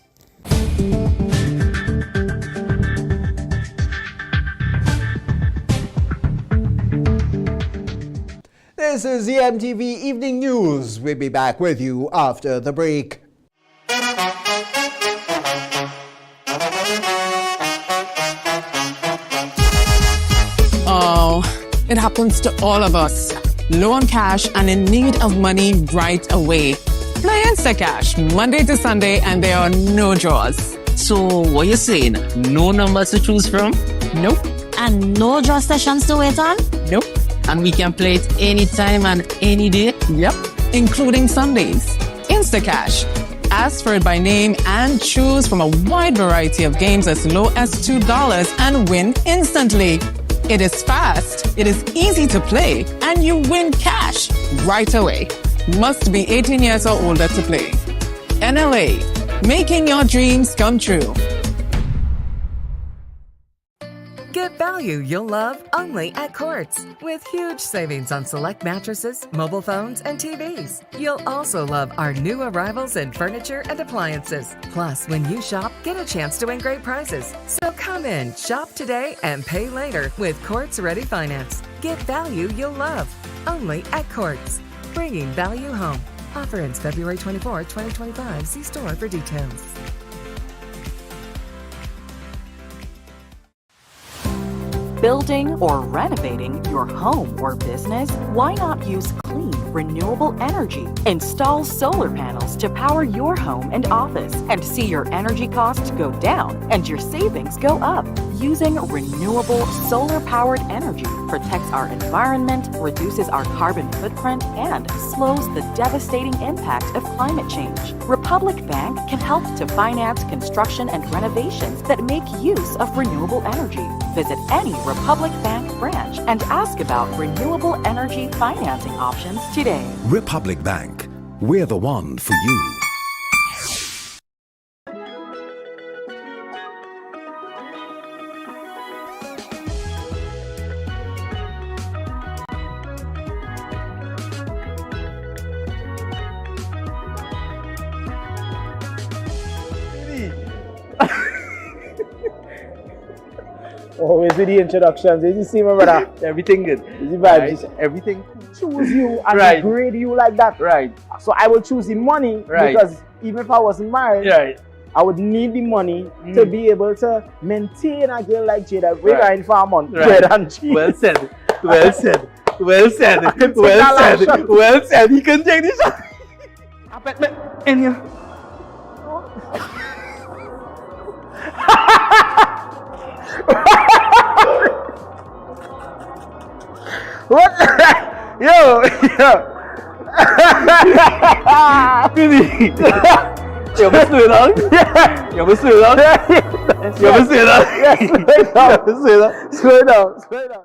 S5: This is the MTV Evening News. We'll be back with you after the break.
S14: Oh, it happens to all of us. Low on cash and in need of money right away. Play Instacash Monday to Sunday and there are no draws.
S16: So what you saying? No numbers to choose from?
S14: Nope.
S16: And no draw sessions to wait on?
S14: Nope.
S16: And we can play it anytime and any day?
S14: Yep, including Sundays. Instacash. Ask for it by name and choose from a wide variety of games as low as $2 and win instantly. It is fast, it is easy to play, and you win cash right away. Must be 18 years or older to play. NLA, making your dreams come true.
S17: Get value you'll love only at Quartz. With huge savings on select mattresses, mobile phones, and TVs. You'll also love our new arrivals in furniture and appliances. Plus, when you shop, get a chance to win great prizes. So come in, shop today, and pay later with Quartz Ready Finance. Get value you'll love only at Quartz. Bringing value home. Offer ends February 24, 2025. See store for details.
S22: Building or renovating your home or business? Why not use clean, renewable energy? Install solar panels to power your home and office and see your energy costs go down and your savings go up. Using renewable solar-powered energy protects our environment, reduces our carbon footprint, and slows the devastating impact of climate change. Republic Bank can help to finance construction and renovations that make use of renewable energy. Visit any Republic Bank branch and ask about renewable energy financing options today.
S23: Republic Bank. We're the one for you.
S19: Always with the introductions. You see, my brother?
S20: Everything good.
S19: Is the vibes?
S20: Right. Everything.
S19: Choose you and grade you like that.
S20: Right.
S19: So I will choose the money because even if I wasn't married, I would need the money to be able to maintain a girl like Jada. We're going for a month. Bread and cheese.
S20: Well said. Well said. Well said. Well said. Well said. He can take this shot. I bet me in you.
S19: What? Yo!
S20: Really? You must do it on? You must do it on? You must do it on?
S19: Yes, slow it down. Slow it down.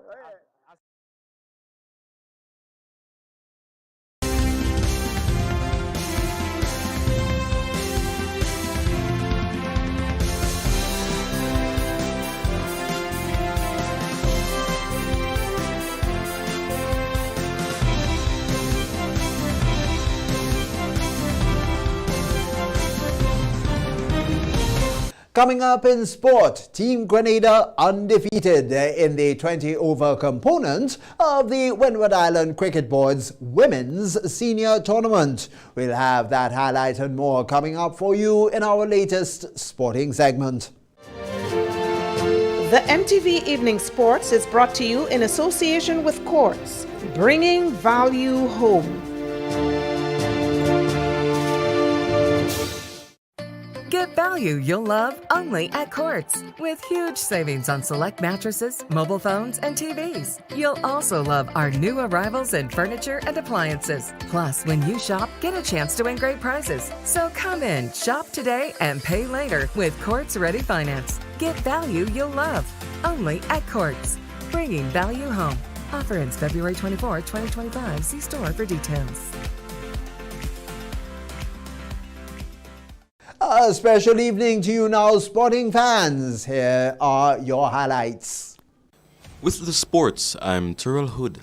S5: Coming up in sport, Team Grenada undefeated in the 20-over component of the Windward Island Cricket Board's Women's Senior Tournament. We'll have that highlight and more coming up for you in our latest sporting segment.
S26: The MTV Evening Sports is brought to you in association with Quartz, bringing value home.
S17: Get value you'll love only at Quartz. With huge savings on select mattresses, mobile phones, and TVs. You'll also love our new arrivals in furniture and appliances. Plus, when you shop, get a chance to win great prizes. So come in, shop today, and pay later with Quartz Ready Finance. Get value you'll love only at Quartz. Bringing value home. Offer ends February 24, 2025. See store for details.
S5: A special evening to you now, sporting fans. Here are your highlights.
S27: With the sports, I'm Terrell Hood.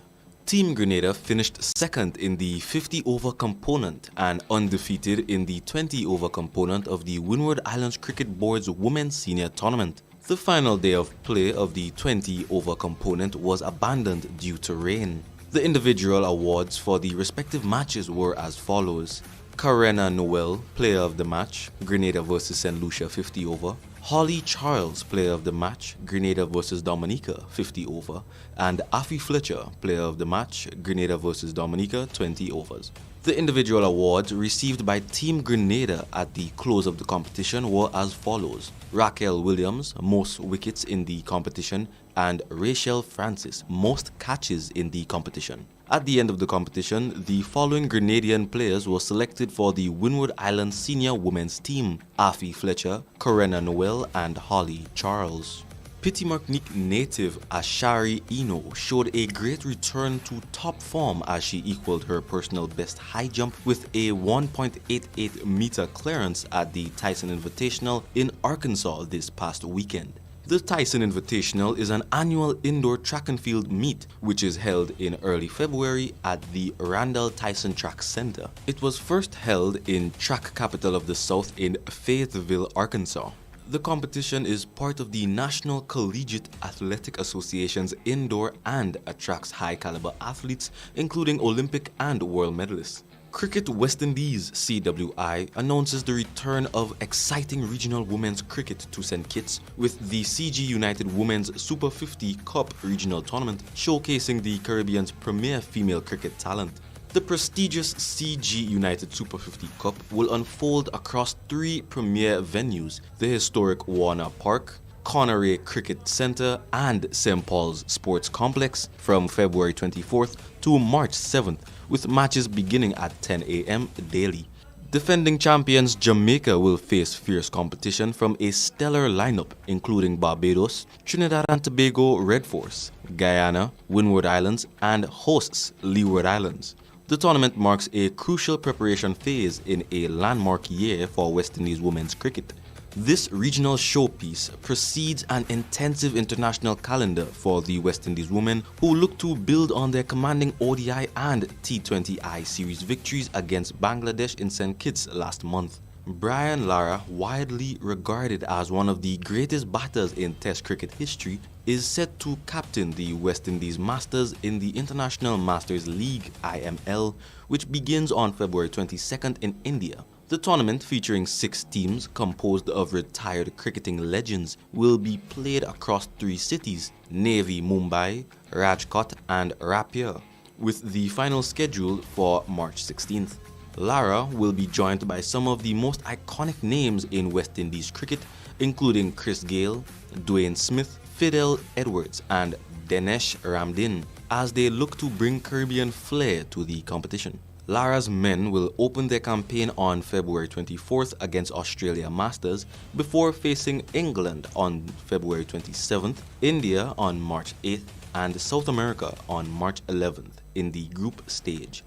S27: Team Grenada finished second in the 50-over component and undefeated in the 20-over component of the Windward Islands Cricket Board's Women's Senior Tournament. The final day of play of the 20-over component was abandoned due to rain. The individual awards for the respective matches were as follows: Karena Noel, Player of the Match, Grenada vs St. Lucia 50 over; Holly Charles, Player of the Match, Grenada vs Dominica 50 over; and Afi Fletcher, Player of the Match, Grenada vs Dominica 20 overs. The individual awards received by Team Grenada at the close of the competition were as follows: Raquel Williams, most wickets in the competition, and Rachel Francis, most catches in the competition. At the end of the competition, the following Grenadian players were selected for the Windward Islands senior women's team: Afi Fletcher, Karena Noel, and Holly Charles. Pitimarknik native Ashari Eno showed a great return to top form as she equaled her personal best high jump with a 1.88 meter clearance at the Tyson Invitational in Arkansas this past weekend. The Tyson Invitational is an annual indoor track and field meet which is held in early February at the Randall Tyson Track Center. It was first held in track capital of the South in Fayetteville, Arkansas. The competition is part of the National Collegiate Athletic Association's indoor and attracts high-caliber athletes, including Olympic and world medalists. Cricket West Indies (CWI) announces the return of exciting regional women's cricket to St. Kitts with the CG United Women's Super 50 Cup regional tournament, showcasing the Caribbean's premier female cricket talent. The prestigious CG United Super 50 Cup will unfold across 3 premier venues: the historic Warner Park, Conneray Cricket Center, and St. Paul's Sports Complex from February 24th to March 7th, with matches beginning at 10 a.m. daily. Defending champions Jamaica will face fierce competition from a stellar lineup including Barbados, Trinidad and Tobago Red Force, Guyana, Windward Islands, and hosts Leeward Islands. The tournament marks a crucial preparation phase in a landmark year for West Indies women's cricket. This regional showpiece precedes an intensive international calendar for the West Indies women, who look to build on their commanding ODI and T20I series victories against Bangladesh in St. Kitts last month. Brian Lara, widely regarded as one of the greatest batters in Test cricket history, is set to captain the West Indies Masters in the International Masters League (IML), which begins on February 22nd in India. The tournament, featuring 6 teams composed of retired cricketing legends, will be played across 3 cities: Navy Mumbai, Rajkot, and Raipur, with the final scheduled for March 16th. Lara will be joined by some of the most iconic names in West Indies cricket, including Chris Gayle, Dwayne Smith, Fidel Edwards, and Dinesh Ramdin, as they look to bring Caribbean flair to the competition. Lara's men will open their campaign on February 24th against Australia Masters before facing England on February 27th, India on March 8th, and South America on March 11th in the group stage.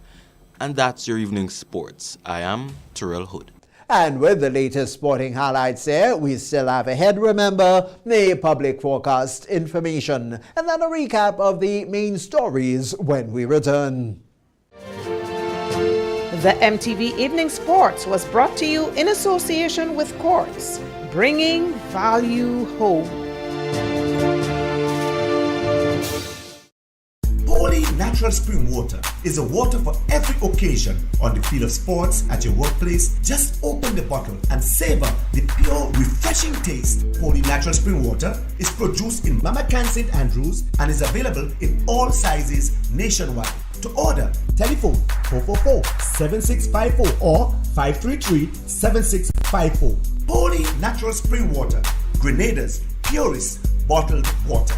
S27: And that's your evening sports. I am Terrell Hood.
S5: And with the latest sporting highlights here, we still have ahead, remember, the public forecast information, and then a recap of the main stories when we return.
S26: The MTV Evening Sports was brought to you in association with Quartz, bringing value home.
S2: Holy Natural Spring Water is a water for every occasion on the field of sports, at your workplace. Just open the bottle and savor the pure, refreshing taste. Holy Natural Spring Water is produced in Mama Can St. Andrews and is available in all sizes nationwide. To order, telephone 444-7654 or 533-7654. Holy Natural Spring Water, Grenada's purest bottled water.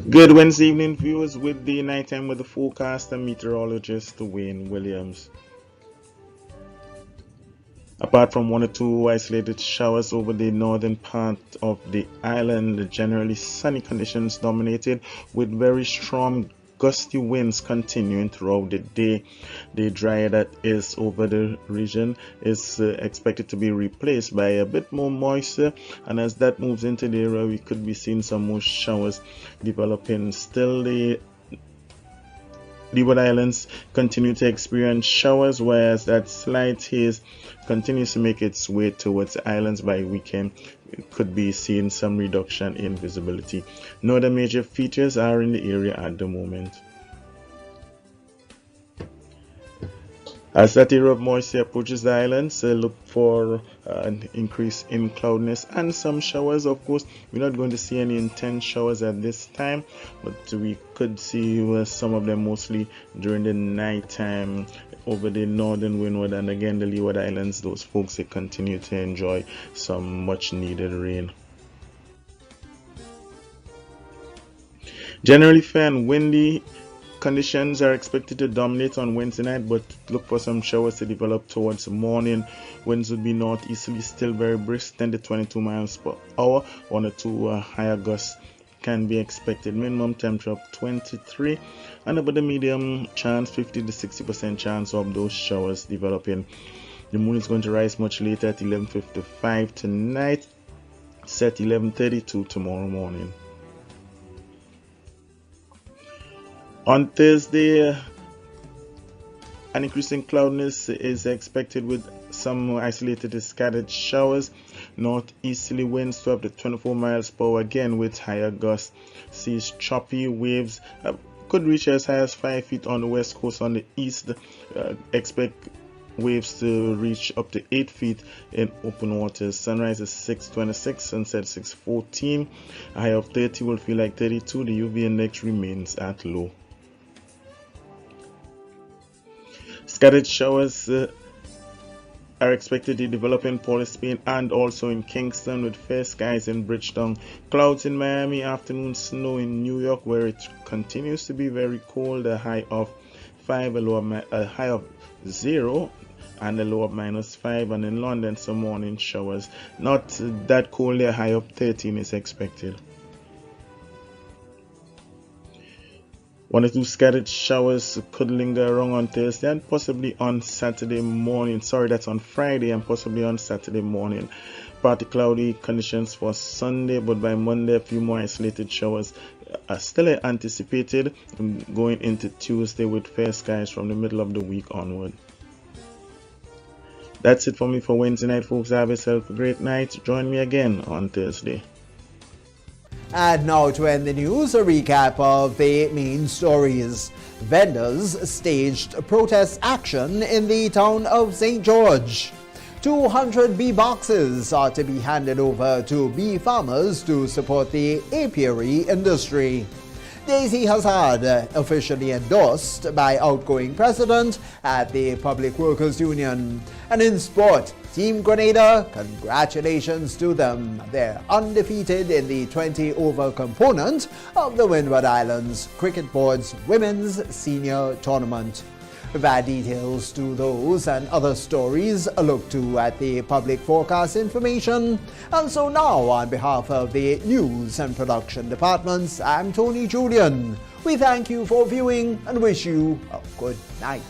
S6: Good Wednesday evening, viewers, with the nighttime with the forecast and meteorologist Wayne Williams. Apart from 1 or 2 isolated showers over the northern part of the island, generally sunny conditions dominated with very strong gusty winds continuing throughout the day. The dry air that is over the region is expected to be replaced by a bit more moisture, and as that moves into the area, we could be seeing some more showers developing. Still, the Leeward Islands continue to experience showers, whereas that slight haze continues to make its way towards the islands by weekend. could be seeing some reduction in visibility. No other major features are in the area at the moment. As that area of moisture approaches the islands, look for an increase in cloudiness and some showers. Of course, we're not going to see any intense showers at this time, but we could see some of them mostly during the night time over the northern windward and again the leeward islands. Those folks, they continue to enjoy some much needed rain. Generally fair and windy conditions are expected to dominate on Wednesday night, but look for some showers to develop towards the morning. Winds would be northeasterly, still very brisk, 10 to 22 miles per hour. 1 or 2 higher gusts can be expected. Minimum temperature of 23, and about the medium chance, 50 to 60% chance of those showers developing. The moon is going to rise much later at 11:55 tonight, set 11:32 tomorrow morning. On Thursday, an increase in cloudiness is expected with some isolated scattered showers. Northeasterly winds 12 to 24 miles per hour, again with higher gusts. Seas choppy, waves could reach as high as 5 feet on the west coast. On the east, expect waves to reach up to 8 feet in open waters. Sunrise is 6:26, sunset 6:14. A high of 30 will feel like 32. The UV index remains at low. Scattered showers are expected to develop in Port of Spain and also in Kingston, with fair skies in Bridgetown. Clouds in Miami, afternoon snow in New York, where it continues to be very cold. A high of 5, a high of 0, and a low of -5. And in London, some morning showers. Not that cold, a high of 13 is expected. 1 or 2 scattered showers could linger around on Thursday and possibly on Saturday morning. Sorry, that's on Friday and possibly on Saturday morning. Partly cloudy conditions for Sunday, but by Monday, a few more isolated showers are still anticipated going into Tuesday, with fair skies from the middle of the week onward. That's it for me for Wednesday night, folks. Have yourself a great night. Join me again on Thursday.
S5: And now to end the news, a recap of the main stories. Vendors staged protest action in the town of St. George. 200 bee boxes are to be handed over to bee farmers to support the apiary industry. Daisy Hazard officially endorsed by outgoing president at the Public Workers Union. And in sport, Team Grenada, congratulations to them. They're undefeated in the 20-over component of the Windward Islands Cricket Board's Women's Senior Tournament. We've had details to those and other stories look to at the public forecast information. And so now, on behalf of the news and production departments, I'm Tony Julian. We thank you for viewing and wish you a good night.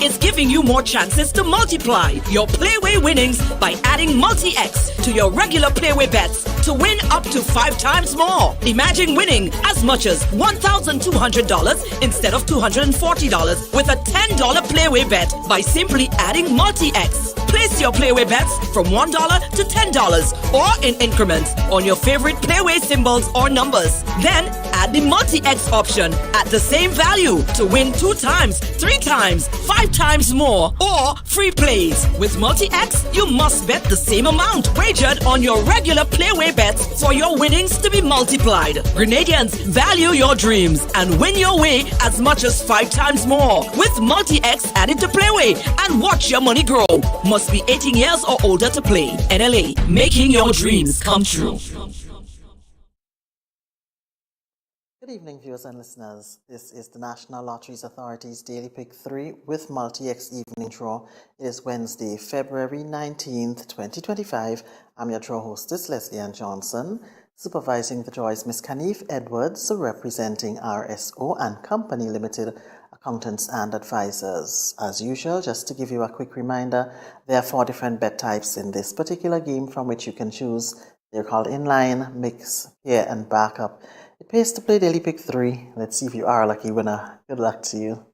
S3: Is giving you more chances to multiply your Playway winnings by adding Multi-X to your regular Playway bets to win up to 5 times more. Imagine winning as much as $1,200 instead of $240 with a $10 Playway bet by simply adding Multi-X. Place your Playway bets from $1 to $10 or in increments on your favorite Playway symbols or numbers. Then add the Multi-X option at the same value to win 2 times, 3 times, 5 times more, or free plays. With Multi-X, you must bet the same amount wagered on your regular Playway bets for your winnings to be multiplied. Grenadians, value your dreams and win your way as much as 5 times more with Multi-X added to Playway, and watch your money grow. Must be 18 years or older to play. NLA, making your dreams come true.
S9: Good evening, viewers and listeners. This is the National Lotteries Authority's Daily Pick 3 with Multi-X Evening Draw. It is Wednesday, February 19th, 2025. I'm your draw hostess, Leslie Ann Johnson. Supervising the draw is Miss Canif Edwards, representing RSO and Company Limited, Accountants and Advisors. As usual, just to give you a quick reminder, there are 4 different bet types in this particular game from which you can choose. They're called inline, mix, pair, and backup. It pays to play Daily Pick 3. Let's see if you are a lucky winner. Good luck to you.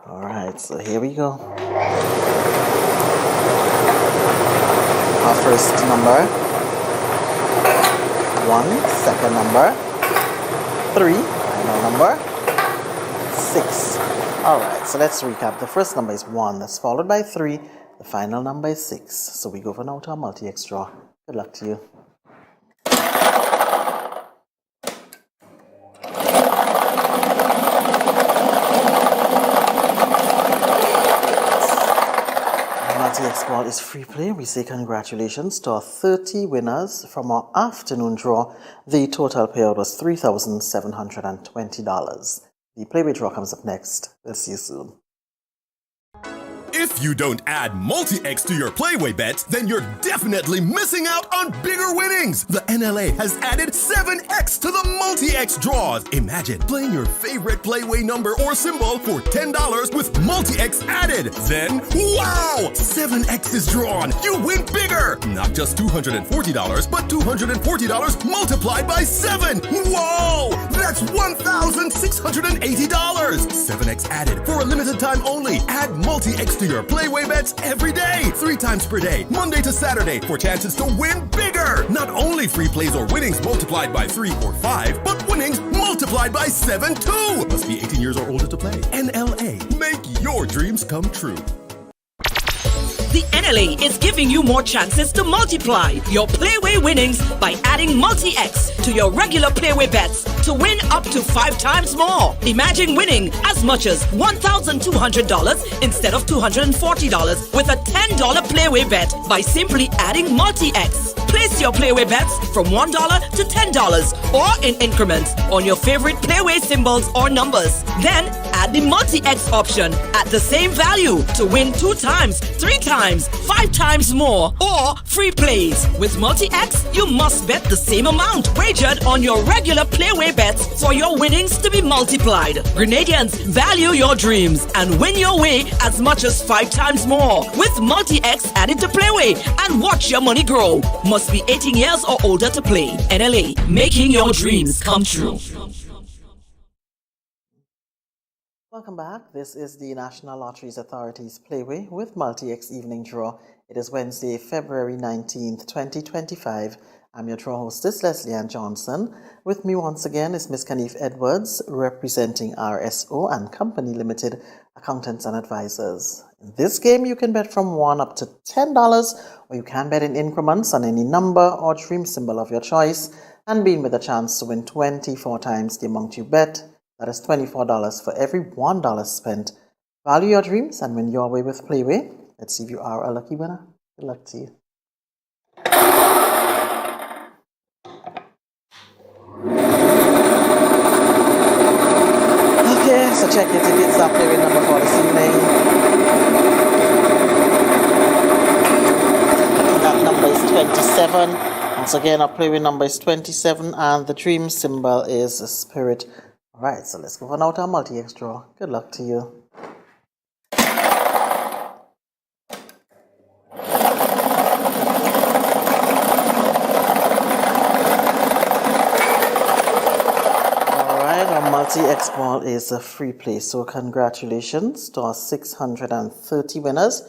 S9: Alright, so here we go. Our first number, 1, second number, 3, final number, 6. Alright, so let's recap. The first number is 1, that's followed by 3. The final number is 6. So we go for now to our multi-X draw. Good luck to you. Multi-X ball is free play. We say congratulations to our 30 winners from our afternoon draw. The total payout was $3,720. The Playway draw comes up next. We'll see you soon.
S4: If you don't add multi-X to your Playway bets, then you're definitely missing out on bigger winnings. The NLA has added 7X to the multi-X draws. Imagine playing your favorite Playway number or symbol for $10 with multi-X added. Then, wow! 7X is drawn. You win bigger. Not just $240, but $240 multiplied by 7. Whoa! That's $1,680. 7X added for a limited time only. Add multi-X to your Playway bets every day, 3 times per day, Monday to Saturday, for chances to win bigger. Not only free plays or winnings multiplied by 3 or 5, but winnings multiplied by 7 too. Must be 18 years or older to play. NLA, make your dreams come true.
S3: The NLA is giving you more chances to multiply your Playway winnings by adding multi-X to your regular Playway bets to win up to 5 times more. Imagine winning as much as $1,200 instead of $240 with a $10 Playway bet by simply adding multi-X. Place your Playway bets from $1 to $10 or in increments on your favorite Playway symbols or numbers. Then add the multi-X option at the same value to win 2 times, 3 times, 5 times more, or free plays. With multi-X, you must bet the same amount wagered on your regular Playway bets for your winnings to be multiplied. Grenadians, value your dreams and win your way as much as 5 times more with multi-X added to Playway and watch your money grow. Must be 18 years or older to play. NLA, making your dreams come true.
S9: Welcome back. This is the National Lotteries Authority's Playway with Multi-X Evening Draw. It is Wednesday, February 19th, 2025. I'm your draw hostess, Leslie Ann Johnson. With me once again is Miss Canif Edwards, representing RSO and Company Limited, Accountants and Advisors. In this game, you can bet from $1 up to $10, or you can bet in increments on any number or dream symbol of your choice, and being with a chance to win 24 times the amount you bet. That is $24 for every $1 spent. Value your dreams and win your way with Playway. Let's see if you are a lucky winner. Good luck to you. Okay, so check your tickets. Our Playway number for this evening. That number is 27. Once again, our Playway number is 27, and the dream symbol is a spirit. Alright, so let's go on out our multi-X draw. Good luck to you. Alright, our multi-X ball is a free play, so congratulations to our 630 winners.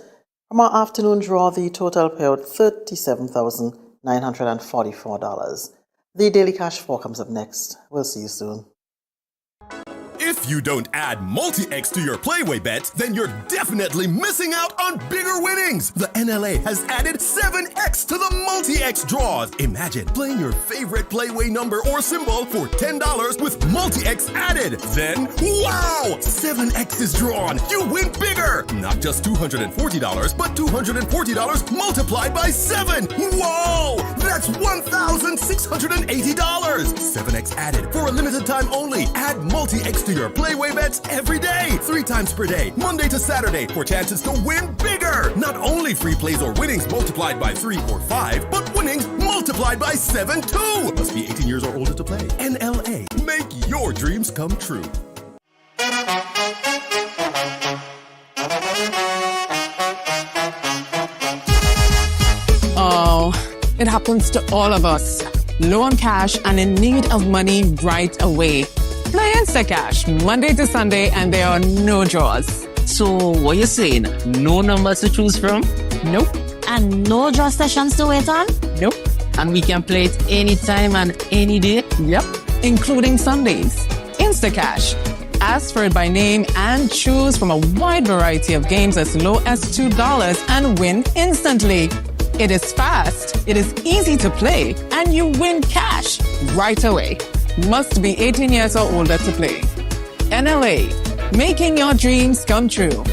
S9: From our afternoon draw, the total payout $37,944. The daily cash 4 comes up next. We'll see you soon.
S4: If If you don't add multi-X to your Playway bets, then you're definitely missing out on bigger winnings. The NLA has added 7X to the multi-X draws. Imagine playing your favorite Playway number or symbol for $10 with multi-X added. Then, wow! 7X is drawn. You win bigger. Not just $240, but $240 multiplied by 7. Whoa! That's $1,680. 7X added for a limited time only. Add multi-X to your Playway bets every day, 3 times per day, Monday to Saturday, for chances to win bigger. Not only free plays or winnings multiplied by 3 or 5, but winnings multiplied by 7 too. Must be 18 years or older to play. NLA. Make your dreams come true.
S14: Oh, it happens to all of us. Low on cash and in need of money right away. Play Instacash Monday to Sunday and there are no draws.
S16: So, what you saying? No numbers to choose from?
S14: Nope.
S16: And no draw sessions to wait on?
S14: Nope.
S16: And we can play it anytime and any day?
S14: Yep, including Sundays. Instacash. Ask for it by name and choose from a wide variety of games as low as $2 and win instantly. It is fast, it is easy to play, and you win cash right away. Must be 18 years or older to play. NLA, making your dreams come true.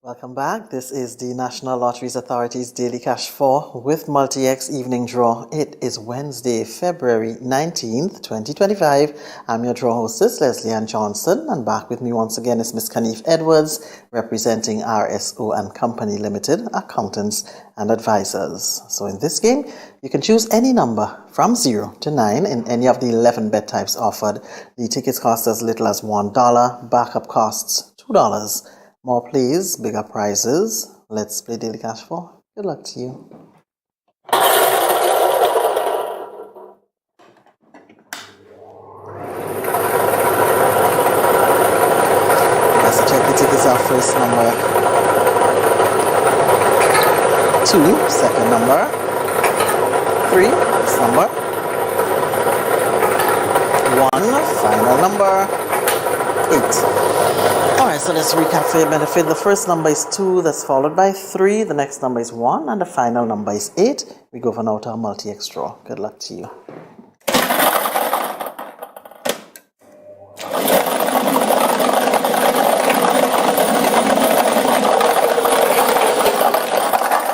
S9: Welcome back. This is the National Lotteries Authority's Daily Cash 4 with Multi-X Evening Draw. It is Wednesday, February 19th, 2025. I'm your draw hostess, Leslie Ann Johnson, and back with me once again is Miss Kanife Edwards, representing RSO and Company Limited, accountants and advisors. So in this game, you can choose any number from 0 to 9 in any of the 11 bet types offered. The tickets cost as little as $1. Backup costs $2. More plays, bigger prizes. Let's play Daily Cash 4. Good luck to you. Let's check the tickets out. First number 2, second number 3, next number 1, final number 8. Alright, so let's recap for your benefit. The first number is 2, that's followed by 3, the next number is 1, and the final number is 8. We go for now to our multi-X draw. Good luck to you.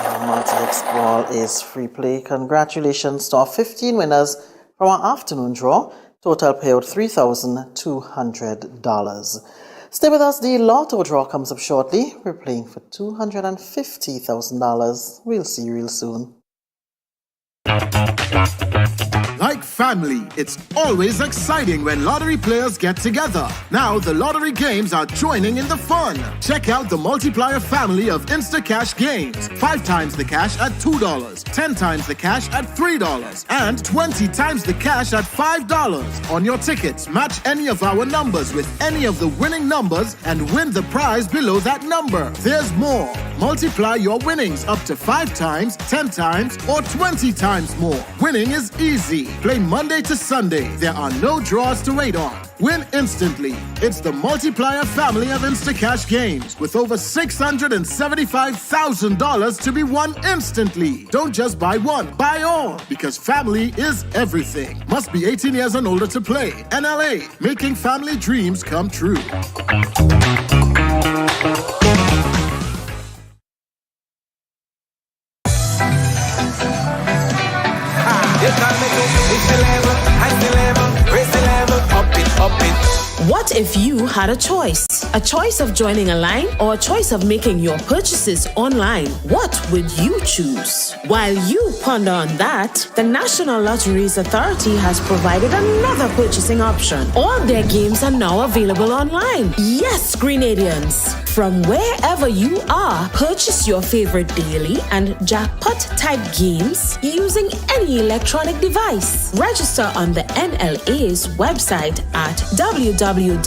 S9: Our multi-X ball is free play. Congratulations to our 15 winners from our afternoon draw. Total payout $3,200. Stay with us. The lotto draw comes up shortly. We're playing for $250,000. We'll see you real soon.
S7: Like family, it's always exciting when lottery players get together. Now the lottery games are joining in the fun. Check out the multiplier family of Instacash games. 5 times the cash at $2, 10 times the cash at $3, and 20 times the cash at $5. On your tickets, match any of our numbers with any of the winning numbers and win the prize below that number. There's more. Multiply your winnings up to 5 times, 10 times, or 20 times more. Winning is easy. Play Monday to Sunday. There are no draws to wait on. Win instantly. It's the multiplier family of Instacash games with over $675,000 to be won instantly. Don't just buy one, buy all, because family is everything. Must be 18 years and older to play. NLA, making family dreams come true.
S8: What if you had a choice? A choice of joining a line or a choice of making your purchases online? What would you choose? While you ponder on that, the National Lotteries Authority has provided another purchasing option. All their games are now available online. Yes, Grenadians! From wherever you are, purchase your favorite daily and jackpot type games using any electronic device. Register on the NLA's website at www.nla.gd.